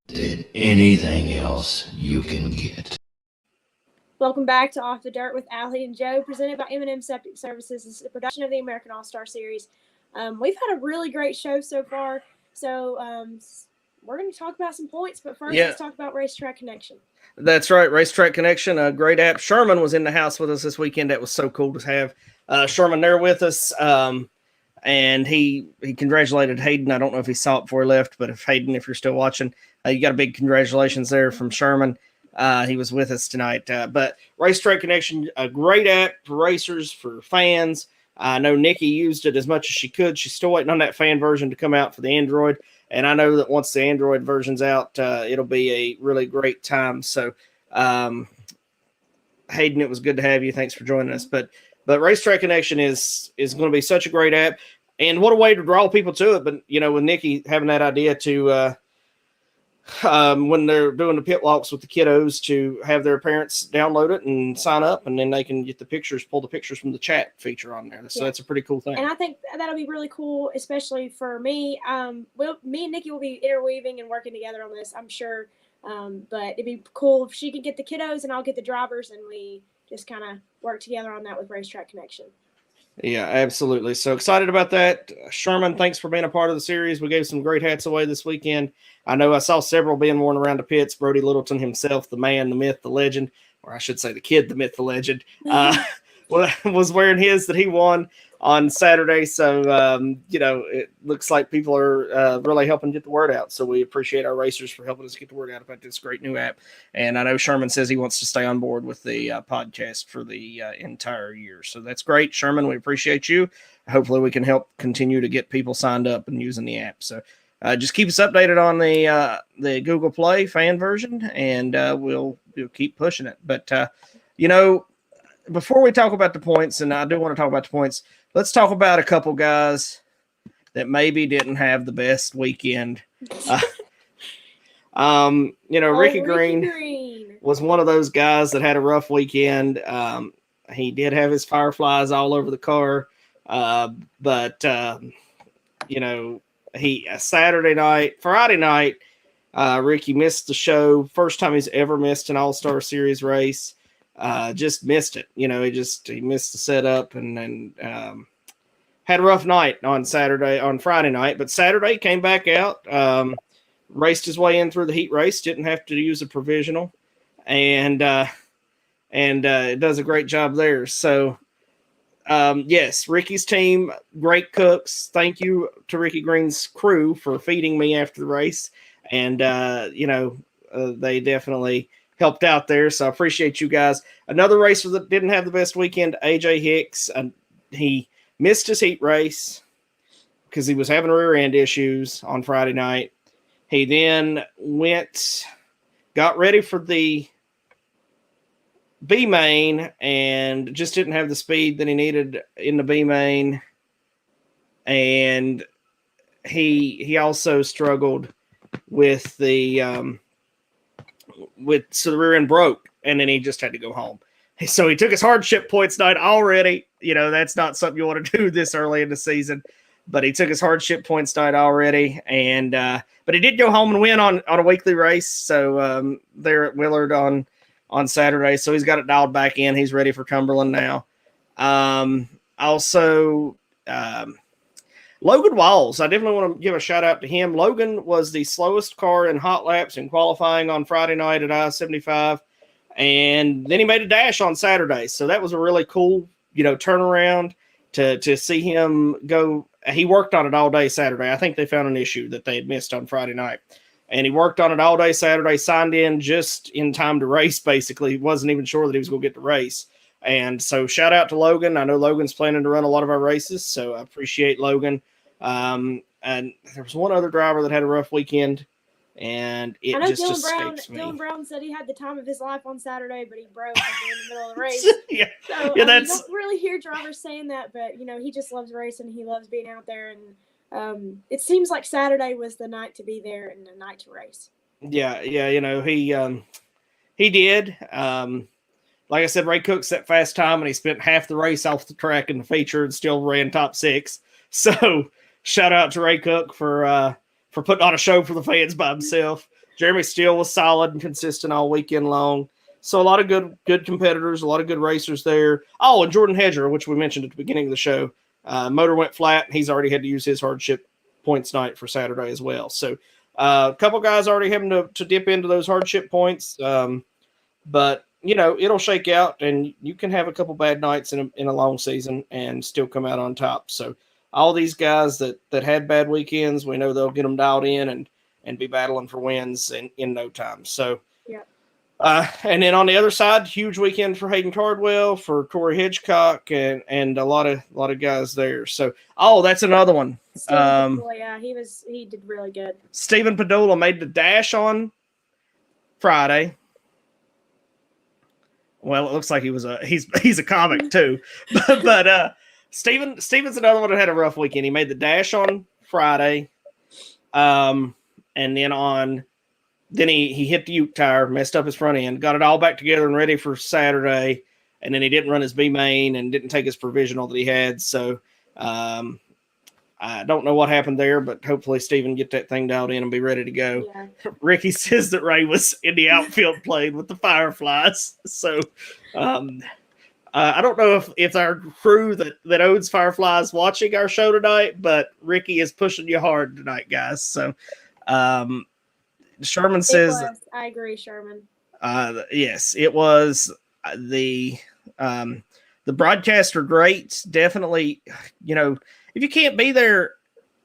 than anything else you can get. Welcome back to Off the Dirt with Allie and Joe, presented by M&M Septic Services. This is a production of the American All-Star Series. We've had a really great show so far, so we're going to talk about some points, but first let's talk about Racetrack Connection. That's right, Racetrack Connection, a great app. Sherman was in the house with us this weekend. That was so cool to have Sherman there with us, and he congratulated Hayden. I don't know if he saw it before he left, but if you're still watching, you got a big congratulations there from Sherman. He was with us tonight. But Racetrack Connection, a great app for racers, for fans. I know Nikki used it as much as she could. She's still waiting on that fan version to come out for the Android. And I know that once the Android version's out, it'll be a really great time. So, Hayden, it was good to have you. Thanks for joining us. But Racetrack Connection is going to be such a great app. And what a way to draw people to it. But, with Nikki having that idea to when they're doing the pit walks with the kiddos, to have their parents download it and sign up, and then they can get pull the pictures from the chat feature on there. So that's a pretty cool thing. And I think that'll be really cool, especially for me. Me and Nikki will be interweaving and working together on this, I'm sure. But it'd be cool if she could get the kiddos and I'll get the drivers, and we just kind of work together on that with Racetrack Connection. Yeah, absolutely. So excited about that. Sherman, thanks for being a part of the series. We gave some great hats away this weekend. I know I saw several being worn around the pits. Brody Littleton himself, the man, the myth, the legend, or I should say the kid, the myth, the legend, was wearing his that he won on Saturday. So, it looks like people are really helping get the word out. So we appreciate our racers for helping us get the word out about this great new app. And I know Sherman says he wants to stay on board with the podcast for the entire year. So that's great, Sherman. We appreciate you. Hopefully we can help continue to get people signed up and using the app. So just keep us updated on the Google Play fan version, and we'll keep pushing it. But, before we talk about the points, and I do want to talk about the points, let's talk about a couple guys that maybe didn't have the best weekend. Ricky Green was one of those guys that had a rough weekend. He did have his fireflies all over the car. Friday night, Ricky missed the show. First time he's ever missed an All-Star Series race. Just missed it. He missed the setup and had a rough night on Friday night, but Saturday came back out, raced his way in through the heat race, didn't have to use a provisional, and it does a great job there. So, yes, Ricky's team, great cooks. Thank you to Ricky Green's crew for feeding me after the race. And, they definitely helped out there. So I appreciate you guys. Another racer that didn't have the best weekend, AJ Hicks. He missed his heat race because he was having rear end issues on Friday night. He then got ready for the B main and just didn't have the speed that he needed in the B main. and he also struggled with the so the rear end broke, and then he just had to go home. So he took his hardship points night already. That's not something you want to do this early in the season, but he took his hardship points night already. And but he did go home and win on a weekly race. So there at Willard on Saturday. So he's got it dialed back in. He's ready for Cumberland now. Also, Logan Walls, I definitely want to give a shout out to him. Logan was the slowest car in hot laps in qualifying on Friday night at I-75. And then he made a dash on Saturday. So that was a really cool, turnaround to see him go. He worked on it all day Saturday. I think they found an issue that they had missed on Friday night. And he worked on it all day Saturday, signed in just in time to race, basically. He wasn't even sure that he was going to get to race. And so shout out to Logan. I know Logan's planning to run a lot of our races, so I appreciate Logan. And there was one other driver that had a rough weekend. And it just escapes me. Dylan Brown said he had the time of his life on Saturday, but he broke in the middle of the race. Yeah, so yeah, you don't really hear drivers saying that, but he just loves racing. He loves being out there, and it seems like Saturday was the night to be there and the night to race. Yeah, he did. Like I said, Ray Cook set fast time, and he spent half the race off the track in the feature and still ran top 6. So shout out to Ray Cook for putting on a show for the fans by himself. Jeremy Steele was solid and consistent all weekend long. So a lot of good competitors, a lot of good racers there. Oh, and Jordan Hedger, which we mentioned at the beginning of the show. Motor went flat. He's already had to use his hardship points night for Saturday as well. So a couple guys already having to dip into those hardship points. But, it'll shake out, and you can have a couple bad nights in a long season and still come out on top. So all these guys that had bad weekends, we know they'll get them dialed in and be battling for wins in no time. So, yeah. And then on the other side, huge weekend for Hayden Cardwell, for Corey Hitchcock, and a lot of guys there. So, that's another one. He did really good. Stephen Padula made the dash on Friday. Well, it looks like he's a comic too, but Steven's another one that had a rough weekend. He made the dash on Friday, and then he hit the Uke tire, messed up his front end, got it all back together and ready for Saturday, and then he didn't run his B main and didn't take his provisional that he had. So I don't know what happened there, but hopefully Steven get that thing dialed in and be ready to go. Yeah. Ricky says that Ray was in the outfield playing with the Fireflies. So I don't know if our crew that owns Fireflies watching our show tonight, but Ricky is pushing you hard tonight, guys. So Sherman says, I agree, Sherman. Yes, it was. The broadcasts are great. Definitely, if you can't be there,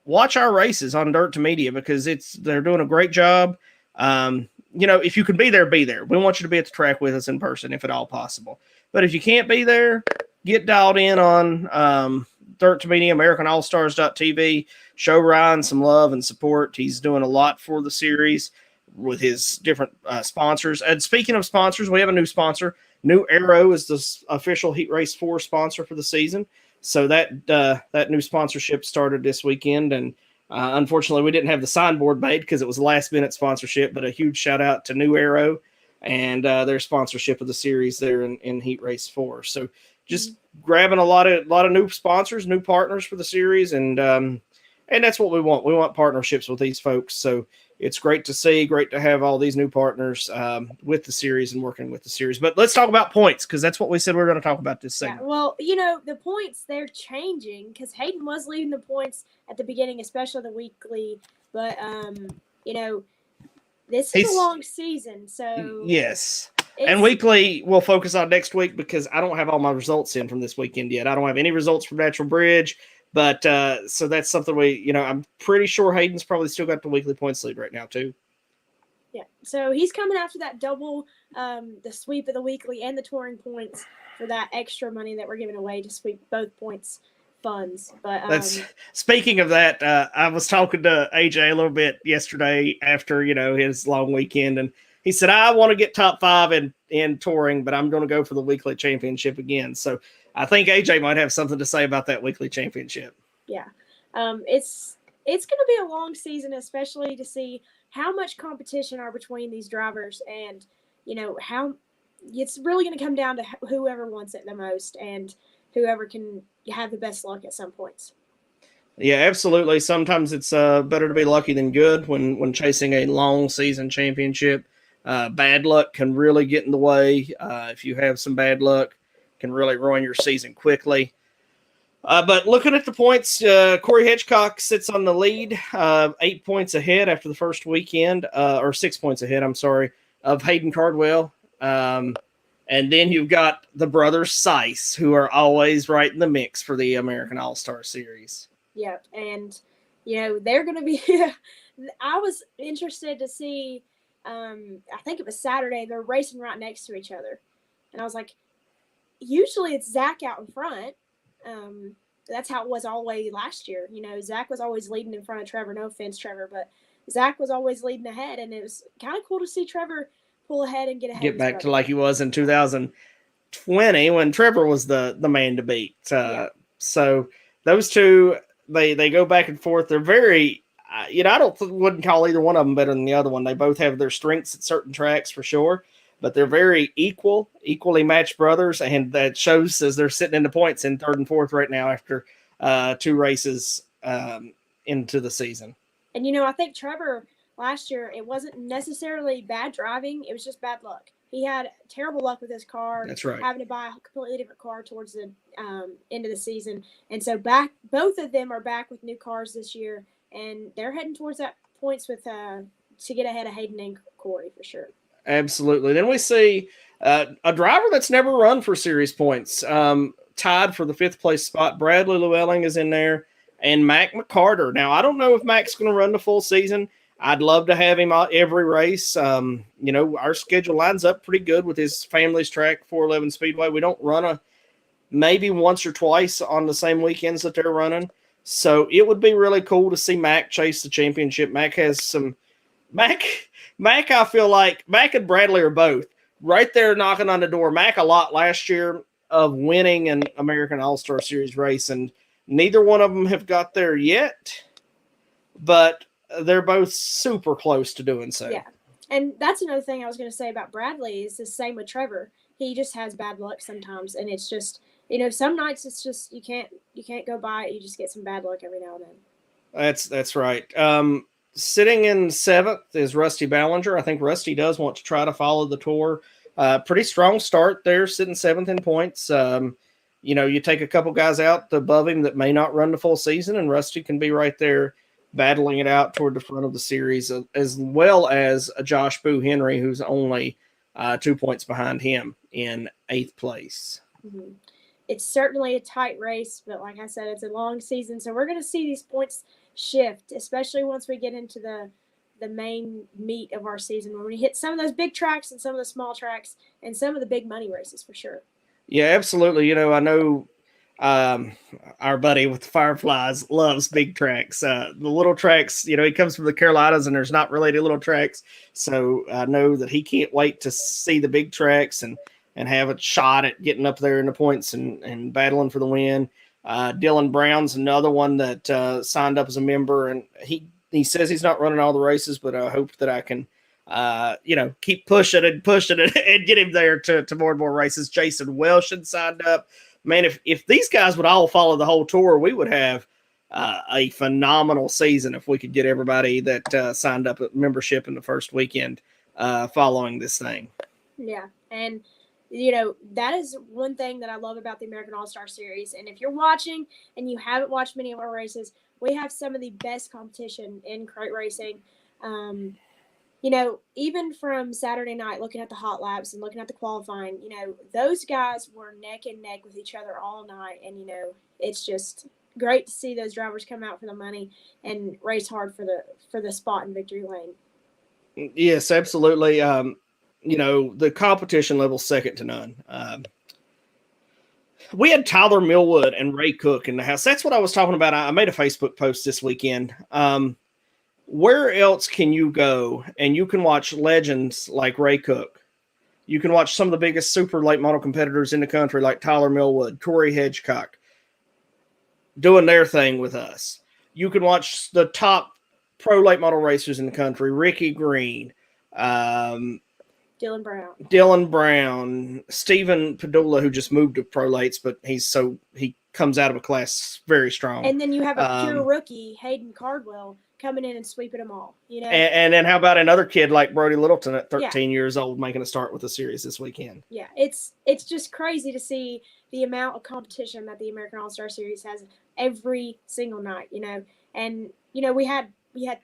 watch our races on Dirt to Media, because they're doing a great job. If you can be there, be there. We want you to be at the track with us in person, if at all possible. But if you can't be there, get dialed in on Dirt to Media, AmericanAllStars.tv. Show Ryan some love and support. He's doing a lot for the series with his different sponsors. And speaking of sponsors, we have a new sponsor. New Arrow is the official Heat Race 4 sponsor for the season. So that new sponsorship started this weekend, and unfortunately we didn't have the signboard made because it was a last-minute sponsorship, but a huge shout-out to New Arrow and their sponsorship of the series there in Heat Race 4. So just grabbing a lot of new sponsors, new partners for the series, and that's what we want. We want partnerships with these folks. So it's great to see, great to have all these new partners with the series and working with the series. But let's talk about points, because that's what we said we were going to talk about this segment. Yeah, well, the points, they're changing, because Hayden was leading the points at the beginning, especially the weekly. But, this is a long season, so. Yes. And weekly, we'll focus on next week, because I don't have all my results in from this weekend yet. I don't have any results from Natural Bridge. But so that's something I'm pretty sure Hayden's probably still got the weekly points lead right now too. Yeah. So he's coming after that double, the sweep of the weekly and the touring points for that extra money that we're giving away to sweep both points funds. But speaking of that, I was talking to AJ a little bit yesterday after, his long weekend, and he said, I want to get top 5 in touring, but I'm going to go for the weekly championship again. So I think AJ might have something to say about that weekly championship. Yeah. It's going to be a long season, especially to see how much competition are between these drivers, and how it's really going to come down to whoever wants it the most and whoever can have the best luck at some points. Yeah, absolutely. Sometimes it's better to be lucky than good when chasing a long season championship. Bad luck can really get in the way. If you have some bad luck, can really ruin your season quickly. But looking at the points, Corey Hitchcock sits on the lead, 8 points ahead after the first weekend, or 6 points ahead, I'm sorry, of Hayden Cardwell. And then you've got the brothers Seiss, who are always right in the mix for the American All-Star Series. Yep, and they're going to be. I was interested to see. I think it was Saturday. They're racing right next to each other, and I was like, usually it's Zach out in front. That's how it was all the way last year. Zach was always leading in front of Trevor. No offense, Trevor, but Zach was always leading ahead, and it was kind of cool to see Trevor pull ahead and get ahead. Get back to like he was in 2020 when Trevor was the man to beat. So those two. They go back and forth. They're very, I wouldn't call either one of them better than the other one. They both have their strengths at certain tracks for sure, but they're very equally matched brothers, and that shows as they're sitting in the points in third and fourth right now after 2 races into the season. And I think Trevor last year, it wasn't necessarily bad driving; it was just bad luck. He had terrible luck with his car. That's right. Having to buy a completely different car towards the end of the season. And so both of them are back with new cars this year, and they're heading towards that points with to get ahead of Hayden and Corey for sure. Absolutely. Then we see a driver that's never run for series points, tied for the 5th place spot. Bradley Llewellyn is in there, and Mac McCarter. Now, I don't know if Mac's going to run the full season. I'd love to have him every race. Our schedule lines up pretty good with his family's track, 411 Speedway. We don't run maybe once or twice on the same weekends that they're running. So it would be really cool to see Mac chase the championship. Mac has some – Mac, I feel like Mac and Bradley are both right there knocking on the door. Mac a lot last year of winning an American All-Star Series race, and neither one of them have got there yet. But – they're both super close to doing so. Yeah. And that's another thing I was going to say about Bradley is the same with Trevor. He just has bad luck sometimes. And it's just, some nights it's just, you can't go by it. You just get some bad luck every now and then. That's right. Sitting in 7th is Rusty Ballinger. I think Rusty does want to try to follow the tour. Pretty strong start there, sitting 7th in points. You take a couple guys out above him that may not run the full season, and Rusty can be right there battling it out toward the front of the series, as well as Josh Boo Henry, who's only 2 points behind him in 8th place. Mm-hmm. It's certainly a tight race, but like I said, it's a long season, so we're going to see these points shift, especially once we get into the main meat of our season, when we hit some of those big tracks and some of the small tracks and some of the big money races for sure. Yeah, absolutely. I know our buddy with the Fireflies loves big tracks. The little tracks, he comes from the Carolinas, and there's not really any little tracks. So I know that he can't wait to see the big tracks and have a shot at getting up there in the points and battling for the win. Dylan Brown's another one that signed up as a member, and he says he's not running all the races, but I hope that I can keep pushing and get him there to more and more races. Jason Welsh had signed up. Man, if these guys would all follow the whole tour, we would have a phenomenal season if we could get everybody that signed up at membership in the first weekend following this thing. Yeah, and that is one thing that I love about the American All-Star Series. And if you're watching and you haven't watched many of our races, we have some of the best competition in crate racing. Even from Saturday night, looking at the hot laps and looking at the qualifying, those guys were neck and neck with each other all night. And, it's just great to see those drivers come out for the money and race hard for the spot in victory lane. Yes, absolutely. The competition level second to none. We had Tyler Millwood and Ray Cook in the house. That's what I was talking about. I made a Facebook post this weekend. Where else can you go and you can watch legends like Ray Cook? You can watch some of the biggest super late model competitors in the country, like Tyler Millwood, Corey Hitchcock, doing their thing with us. you can watch the top pro late model racers in the country: Ricky Green, Dylan Brown, Stephen Padula, who just moved to pro lates, but he comes out of a class very strong. and then you have a pure rookie, Hayden Cardwell, coming in and sweeping them all. And then how about another kid like Brody Littleton at 13 years old making a start with the series this weekend? Yeah, it's just crazy to see the amount of competition that the American All-Star Series has every single night. And we had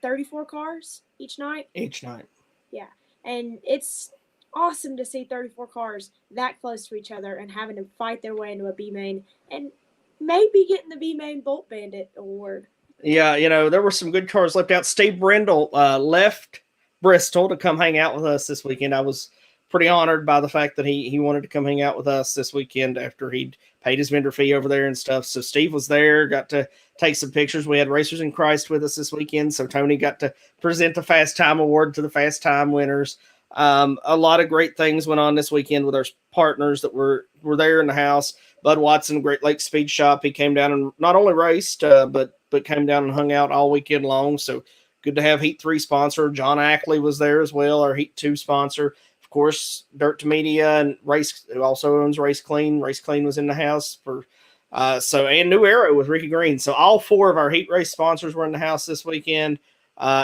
34 cars each night. Yeah, and it's awesome to see 34 cars that close to each other and having to fight their way into a B main and maybe getting the B main Bolt Bandit award. Yeah, there were some good cars left out. Steve Brindle left Bristol to come hang out with us this weekend. I was pretty honored by the fact that he wanted to come hang out with us this weekend after he'd paid his vendor fee over there and stuff. So Steve was there, got to take some pictures. We had Racers in Christ with us this weekend, so Tony got to present the Fast Time Award to the Fast Time winners. A lot of great things went on this weekend with our partners that were there in the house. Bud Watson, Great Lakes Speed Shop, he came down and not only raced, but came down and hung out all weekend long. So good to have Heat 3 sponsor. John Ackley was there as well, our Heat 2 sponsor. Of course, Dirt to Media and Race, who also owns Race Clean. Race Clean was in the house for and New Arrow with Ricky Green. So all 4 of our Heat Race sponsors were in the house this weekend.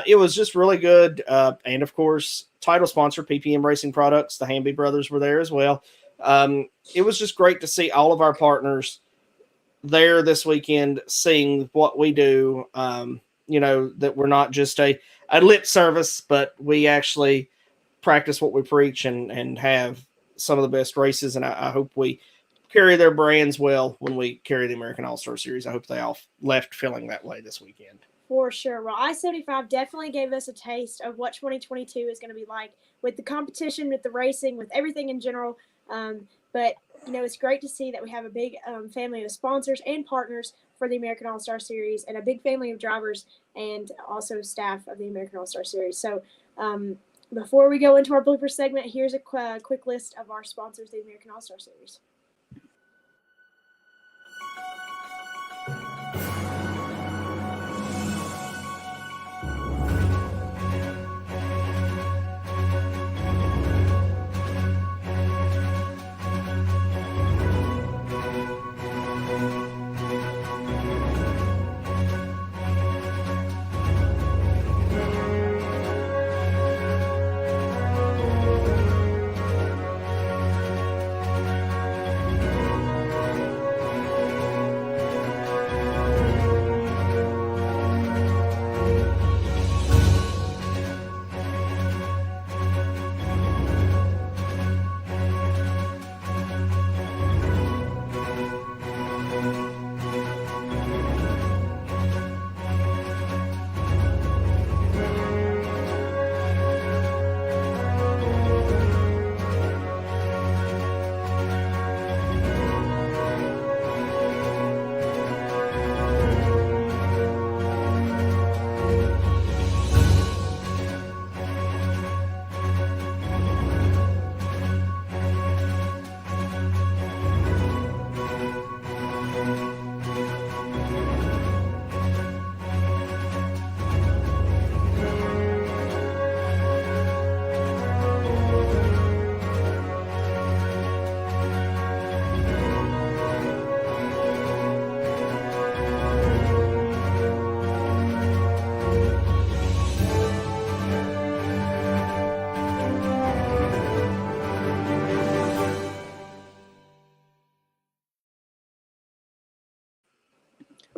It was just really good. And of course, title sponsor PPM Racing Products, the Hamby brothers were there as well. It was just great to see all of our partners there this weekend seeing what we do. That we're not just a lip service, but we actually practice what we preach and have some of the best races. And I hope we carry their brands well when we carry the American All-Star Series. I hope they all left feeling that way this weekend. For sure. Well, I-75 definitely gave us a taste of what 2022 is going to be like with the competition, with the racing, with everything in general. But it's great to see that we have a big family of sponsors and partners for the American All-Star Series and a big family of drivers and also staff of the American All-Star Series. So before we go into our blooper segment, here's a quick list of our sponsors of the American All-Star Series.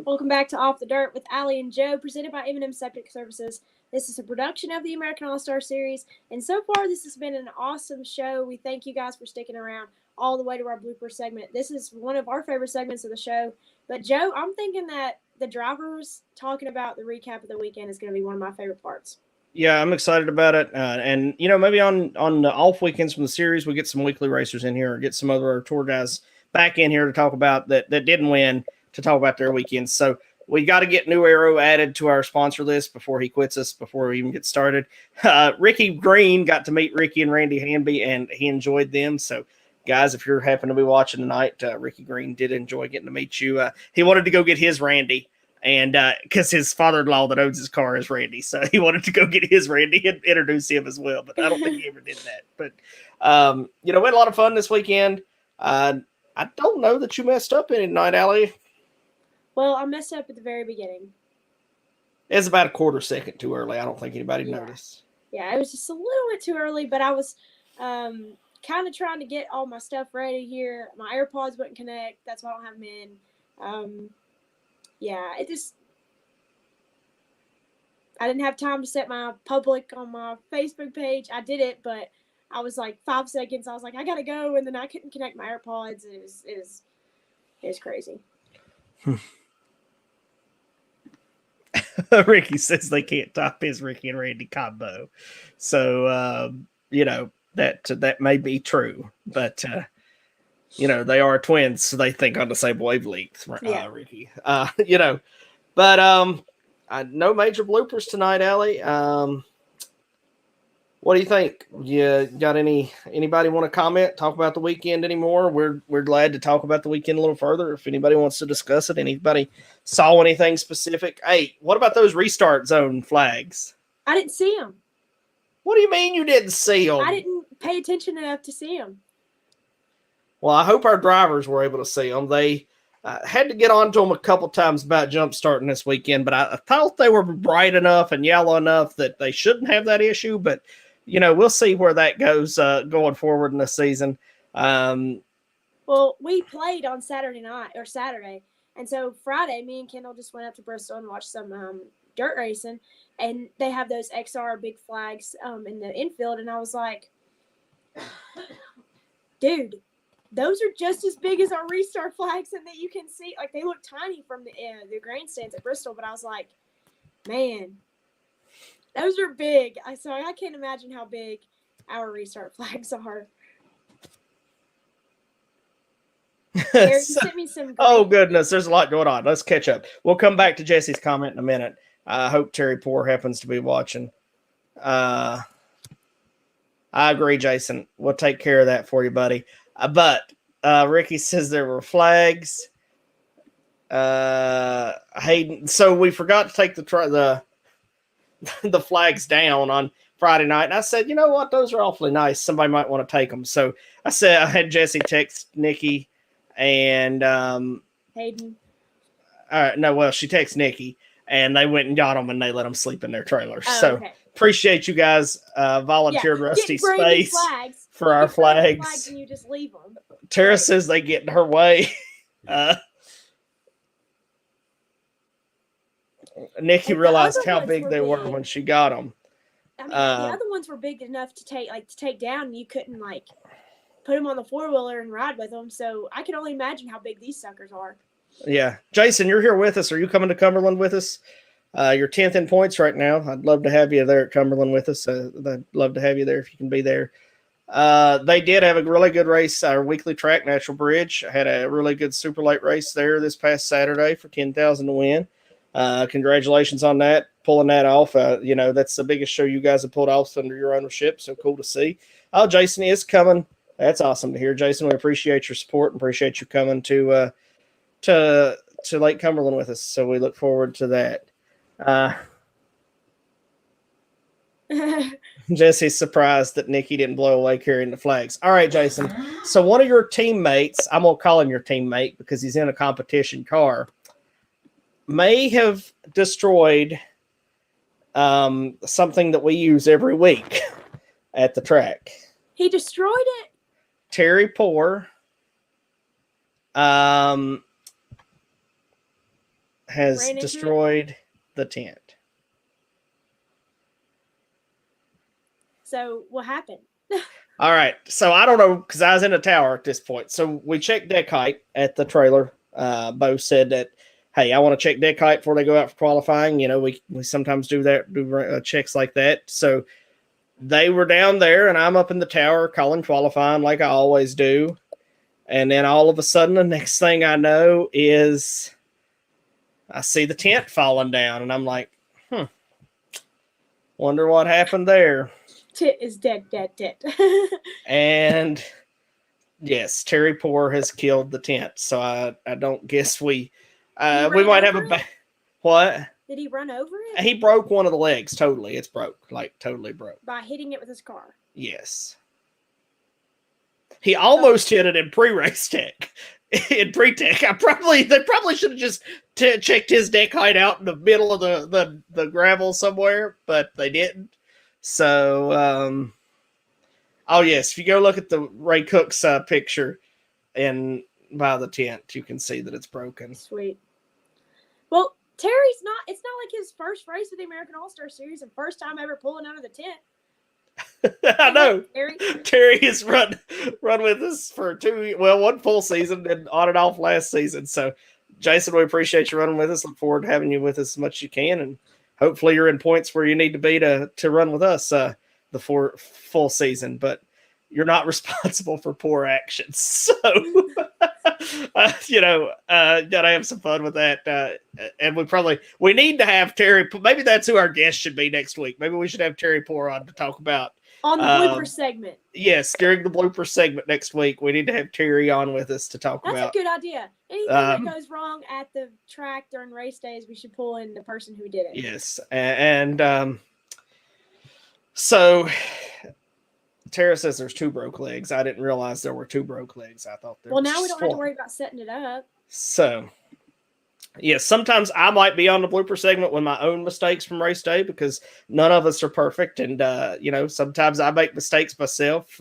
Welcome back to Off the Dirt with Allie and Joe, presented by M&M Septic Services. This is a production of the American All-Star Series, and so far this has been an awesome show. We thank you guys for sticking around all the way to our blooper segment. This is one of our favorite segments of the show. But, Joe, I'm thinking that the drivers talking about the recap of the weekend is going to be one of my favorite parts. Yeah, I'm excited about it. And, maybe on the off weekends from the series, we get some weekly racers in here or get some other tour guys back in here to talk about that didn't win, to talk about their weekends. So we got to get New Arrow added to our sponsor list before he quits us, before we even get started. Ricky Green got to meet Ricky and Randy Hanby, and he enjoyed them. So, guys, if you're happen to be watching tonight, Ricky Green did enjoy getting to meet you. He wanted to go get his Randy. And because his father-in-law that owns his car is Randy, so he wanted to go get his Randy and introduce him as well. But I don't think he ever did that. But we had a lot of fun this weekend. I don't know that you messed up any night, Allie. Well, I messed up at the very beginning. It's about a quarter second too early. I don't think anybody noticed. Yeah, it was just a little bit too early, but I was kind of trying to get all my stuff ready here. My AirPods wouldn't connect. That's why I don't have them in. I didn't have time to set my public on my Facebook page. I did it, but I was like 5 seconds. I was like, I gotta go, and then I couldn't connect my AirPods. It was crazy. Ricky says they can't top his Ricky and Randy combo, so that may be true, but they are twins, so they think on the same wavelength. Ricky, but no major bloopers tonight, Allie. What do you think? You got anybody want to comment, talk about the weekend anymore? We're glad to talk about the weekend a little further. If anybody wants to discuss it, anybody saw anything specific? Hey, what about those restart zone flags? I didn't see them. What do you mean you didn't see them? I didn't pay attention enough to see them. Well, I hope our drivers were able to see them. They had to get onto them a couple times about jump starting this weekend, but I thought they were bright enough and yellow enough that they shouldn't have that issue. But, we'll see where that goes going forward in the season. Well, we played on Saturday, and so Friday, me and Kendall just went up to Bristol and watched some dirt racing, and they have those XR big flags in the infield, and I was like, dude, those are just as big as our restart flags, and that you can see, like, they look tiny from the grandstands at Bristol, but I was like, man, those are big. So I can't imagine how big our restart flags are. Eric, you sent me some. Oh, goodness. There's a lot going on. Let's catch up. We'll come back to Jesse's comment in a minute. I hope Terry Poor happens to be watching. I agree, Jason. We'll take care of that for you, buddy. But Ricky says there were flags. Hayden. So we forgot to take the flags down on Friday night. And I said, you know what? Those are awfully nice. Somebody might want to take them. So I said, I had Jesse text Nikki and Hayden. She texted Nikki, and they went and got them, and they let them sleep in their trailers. Oh, so okay. Appreciate you guys volunteered Rusty space for our flags. And you just leave them. Tara says they get in her way. Nikki realized how big they were when she got them. I mean, the other ones were big enough to take down, and you couldn't put them on the 4-wheeler and ride with them. So I can only imagine how big these suckers are. Yeah. Jason, you're here with us. Are you coming to Cumberland with us? You're 10th in points right now. I'd love to have you there at Cumberland with us. I'd love to have you there if you can be there. They did have a really good race. Our weekly track, Natural Bridge, had a really good super late race there this past Saturday for $10,000 to win. Congratulations on that, pulling that off. That's the biggest show you guys have pulled off under your ownership. So cool to see. Oh, Jason is coming. That's awesome to hear, Jason. We appreciate your support and appreciate you coming to Lake Cumberland with us. So we look forward to that. Jesse's surprised that Nikki didn't blow away carrying the flags. All right, Jason. So one of your teammates, I'm going to call him your teammate because he's in a competition car, may have destroyed something that we use every week at the track. He destroyed it? Terry Poor has destroyed the tent. So what happened? All right. So I don't know because I was in the tower at this point. So we checked deck height at the trailer. Bo said that, hey, I want to check deck height before they go out for qualifying. We sometimes do that, do checks like that. So they were down there, and I'm up in the tower calling qualifying like I always do. And then all of a sudden, the next thing I know is I see the tent falling down, and I'm like, wonder what happened there. Tit is dead. And yes, Terry Poor has killed the tent. So I don't guess we might have What? Did he run over it? He broke one of the legs. Totally. It's broke. Like, totally broke. By hitting it with his car. Yes. He almost hit it in pre-race tech. In pre-tech. They probably should have just checked his deck height out in the middle of the gravel somewhere, but they didn't. So, oh yes, if you go look at the Ray Cook's picture and by the tent, you can see that it's broken. Sweet. Well, Terry's not. It's not like his first race with the American All-Star Series and first time ever pulling out of the tent. I know. Terry. Terry has run with us for one full season and on and off last season. So, Jason, we appreciate you running with us. Look forward to having you with us as much as you can, and hopefully you're in points where you need to be to run with us the full season. But you're not responsible for poor actions, so gotta have some fun with that. And we need to have Terry. Maybe that's who our guest should be next week. Maybe we should have Terry Poor on to talk about. On the blooper segment. Yes, during the blooper segment next week, we need to have Terry on with us to talk about. That's a good idea. Anything that goes wrong at the track during race days, we should pull in the person who did it. Yes, and so Tara says there's 2 broke legs. I didn't realize there were 2 broke legs. I thought there was now we don't 4. have to worry about setting it up. So, yes, sometimes I might be on the blooper segment with my own mistakes from race day because none of us are perfect. And, sometimes I make mistakes myself.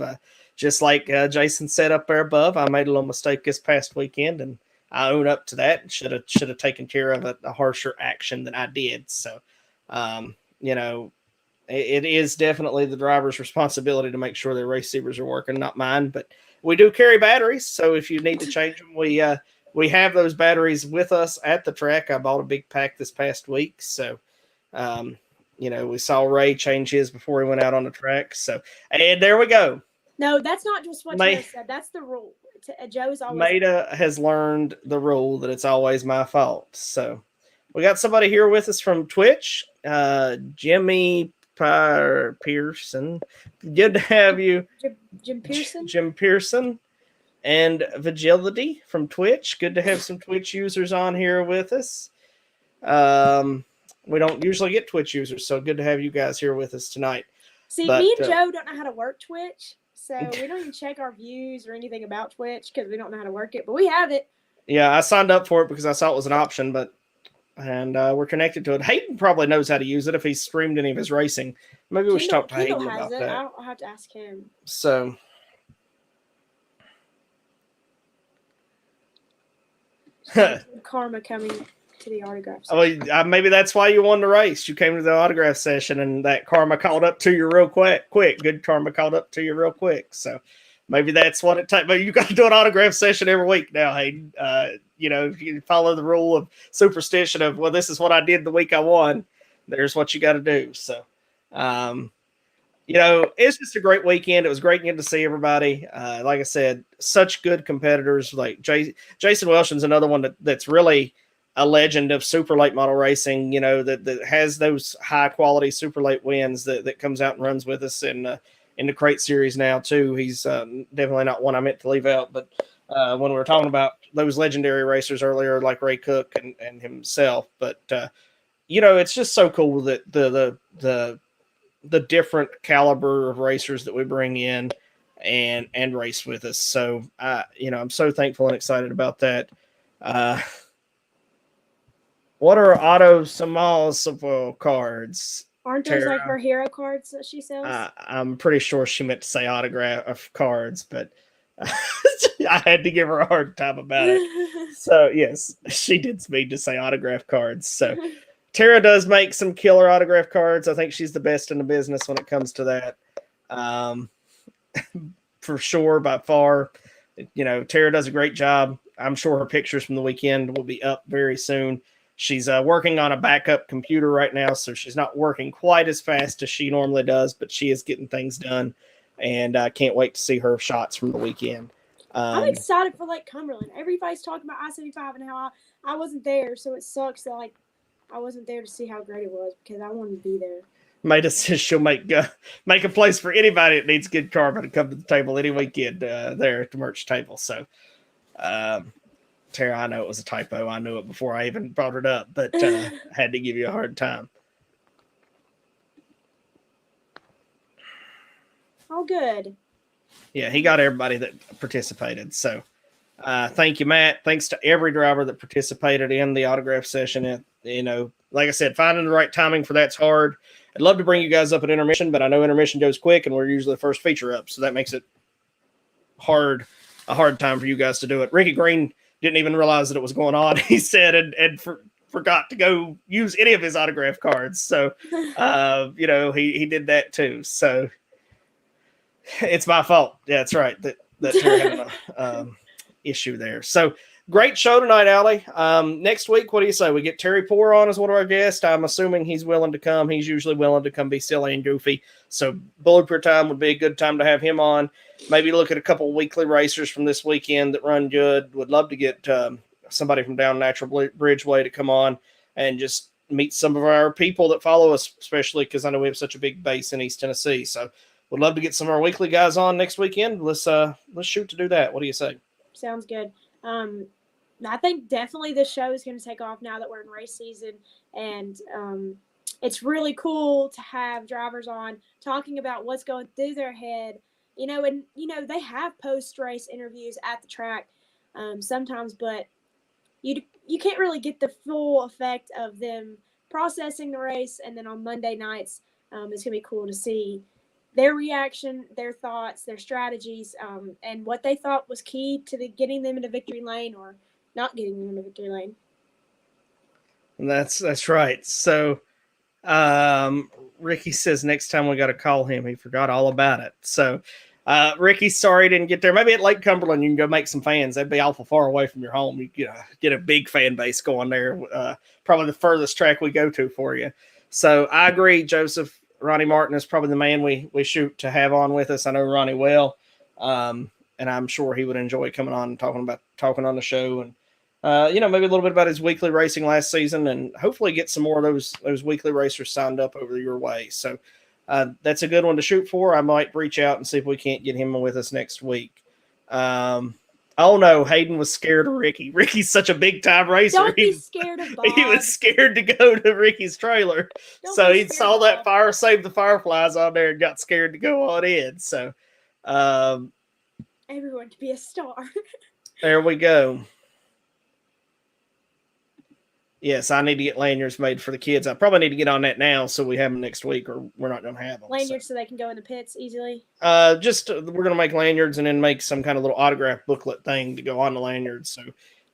Just like Jason said up there above, I made a little mistake this past weekend, and I own up to that. Should have taken care of a harsher action than I did. So, it is definitely the driver's responsibility to make sure their receivers are working, not mine. But we do carry batteries, so if you need to change them, we have those batteries with us at the track. I bought a big pack this past week, so we saw Ray change his before he went out on the track. So, and there we go. No, that's not just what Joe said. That's the rule. Joe's always. Maida has learned the rule that it's always my fault. So, we got somebody here with us from Twitch, Jimmy Pearson. Good to have you. Jim Pearson. Jim Pearson and Vigility from Twitch. Good to have some Twitch users on here with us. We don't usually get Twitch users, so good to have you guys here with us tonight. See, me and Joe don't know how to work Twitch, so we don't even check our views or anything about Twitch because we don't know how to work it, but we have it. Yeah, I signed up for it because I saw it was an option, and we're connected to it. Hayden probably knows how to use it if he's streamed any of his racing. Maybe we should talk to Hayden about that. I'll have to ask him. So, karma coming to the autograph session. Well, maybe that's why you won the race. You came to the autograph session, and that karma caught up to you real quick. Good karma caught up to you real quick. So, maybe that's what it takes. But you got to do an autograph session every week now, Hayden. If you follow the rule of superstition of, well, this is what I did the week I won, there's what you got to do. So, it's just a great weekend. It was great getting to see everybody. Like I said, such good competitors. Like Jason Welshon's another one that's really a legend of super late model racing, that has those high quality super late wins that comes out and runs with us in the crate series now too. He's definitely not one I meant to leave out, but when we were talking about those legendary racers earlier, like Ray Cook and himself, but it's just so cool that the different caliber of racers that we bring in and race with us. So I'm so thankful and excited about that. What are Auto Samal cards? Aren't those like her hero cards that she sells? I'm pretty sure she meant to say autograph cards, but I had to give her a hard time about it. So, yes, she did mean to say autograph cards. So, Tara does make some killer autograph cards. I think she's the best in the business when it comes to that. For sure, by far. Tara does a great job. I'm sure her pictures from the weekend will be up very soon. She's working on a backup computer right now, so she's not working quite as fast as she normally does, but she is getting things done, and I can't wait to see her shots from the weekend. I'm excited for Lake Cumberland. Everybody's talking about I-75 and how I wasn't there, so it sucks that I wasn't there to see how great it was because I wanted to be there. Maida says she'll make a place for anybody that needs good karma to come to the table any weekend there at the merch table. So, Tara, I know it was a typo. I knew it before I even brought it up, but had to give you a hard time. Oh, good. Yeah, he got everybody that participated. So thank you, Matt. Thanks to every driver that participated in the autograph session. Like I said, finding the right timing for that's hard. I'd love to bring you guys up at intermission, but I know intermission goes quick, and we're usually the first feature up, so that makes it a hard time for you guys to do it. Ricky Green didn't even realize that it was going on, he said, and forgot to go use any of his autograph cards. So, he did that too. So it's my fault. Yeah, that's right. That Terry had an issue there. So great show tonight, Allie. Next week, what do you say? We get Terry Poor on as one of our guests. I'm assuming he's willing to come. He's usually willing to come be silly and goofy. So Bulletproof time would be a good time to have him on. Maybe look at a couple of weekly racers from this weekend that run good. Would love to get somebody from down Natural Bridgeway to come on and just meet some of our people that follow us, especially because I know we have such a big base in East Tennessee. So would love to get some of our weekly guys on next weekend. Let's shoot to do that. What do you say? Sounds good. I think definitely the show is going to take off now that we're in race season, and it's really cool to have drivers on talking about what's going through their head, and they have post-race interviews at the track sometimes, but you can't really get the full effect of them processing the race. And then on Monday nights, it's going to be cool to see their reaction, their thoughts, their strategies, and what they thought was key to getting them into victory lane or not getting them into victory lane. And that's right. So Ricky says next time we got to call him. He forgot all about it. So Ricky, sorry didn't get there. Maybe at Lake Cumberland you can go make some fans. That'd be awful far away from your home. You get a big fan base going there. Probably the furthest track we go to for you. So I agree, Joseph. Ronnie Martin is probably the man we shoot to have on with us. I know Ronnie well, and I'm sure he would enjoy coming on and talking on the show, and maybe a little bit about his weekly racing last season, and hopefully get some more of those weekly racers signed up over your way. So that's a good one to shoot for. I might reach out and see if we can't get him with us next week. Oh no, Hayden was scared of Ricky. Ricky's such a big time racer. Don't be scared of Bob. He was scared to go to Ricky's trailer. So he saw that fire save the fireflies on there and got scared to go on in. So everyone to be a star. There we go. Yes, I need to get lanyards made for the kids. I probably need to get on that now so we have them next week, or we're not going to have them. Lanyards so they can go in the pits easily? We're going to make lanyards and then make some kind of little autograph booklet thing to go on the lanyards so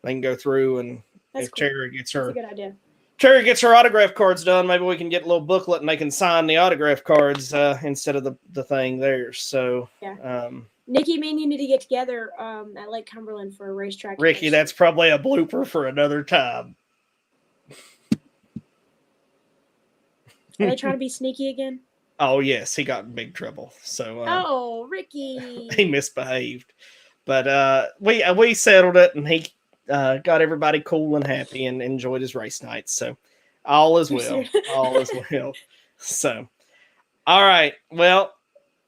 they can go through. And if Terry gets her, that's a good idea. Terry gets her autograph cards done, maybe we can get a little booklet and they can sign the autograph cards instead of the thing there. So yeah. Nikki, me and you need to get together at Lake Cumberland for a racetrack. Ricky, that's probably a blooper for another time. Are they trying to be sneaky again? Oh, yes. He got in big trouble. So, Ricky. He misbehaved. But we settled it, and he got everybody cool and happy and enjoyed his race nights. So, all is well. All is well. So, all right. Well,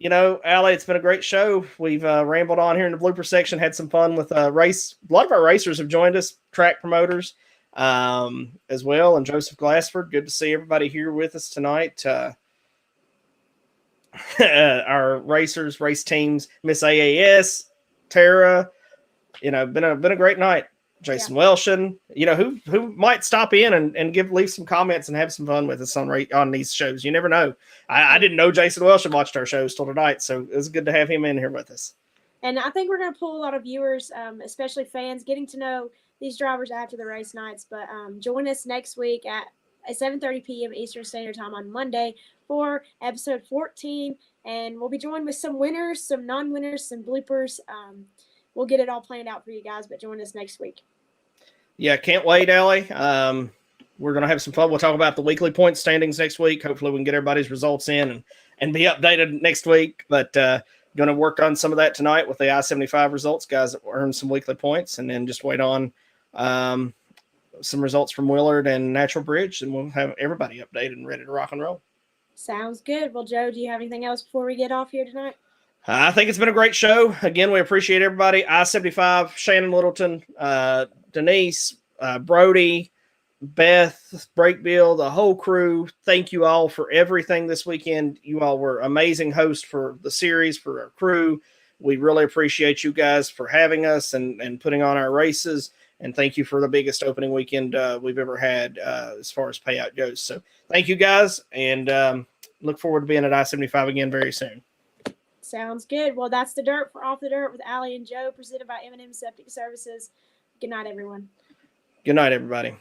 Allie, it's been a great show. We've rambled on here in the blooper section, had some fun with race. A lot of our racers have joined us, track promoters. As well, and Joseph Glassford. Good to see everybody here with us tonight. Our racers, race teams, Miss AAS, Tara. Been a great night. Jason Welshin. Who might stop in and leave some comments and have some fun with us on these shows. You never know. I didn't know Jason Welshin watched our shows till tonight, so it was good to have him in here with us. And I think we're going to pull a lot of viewers, especially fans, getting to know these drivers after the race nights. But join us next week at 7:30 p.m. Eastern Standard Time on Monday for episode 14. And we'll be joined with some winners, some non-winners, some bloopers. We'll get it all planned out for you guys, but join us next week. Yeah, can't wait, Allie. We're going to have some fun. We'll talk about the weekly point standings next week. Hopefully we can get everybody's results in and be updated next week. But going to work on some of that tonight with the I-75 results, guys that earned some weekly points, and then just wait on some results from Willard and Natural Bridge, and we'll have everybody updated and ready to rock and roll. Sounds good. Well, Joe, do you have anything else before we get off here tonight? I think it's been a great show. Again, we appreciate everybody. I-75, Shannon Littleton, Denise, Brody, Beth, Breakbill, the whole crew. Thank you all for everything this weekend. You all were amazing hosts for the series, for our crew. We really appreciate you guys for having us and putting on our races. And thank you for the biggest opening weekend we've ever had as far as payout goes. So thank you guys, and look forward to being at I-75 again very soon. Sounds good. Well, that's the Dirt for Off the Dirt with Allie and Joe, presented by M&M Septic Services. Good night, everyone. Good night, everybody.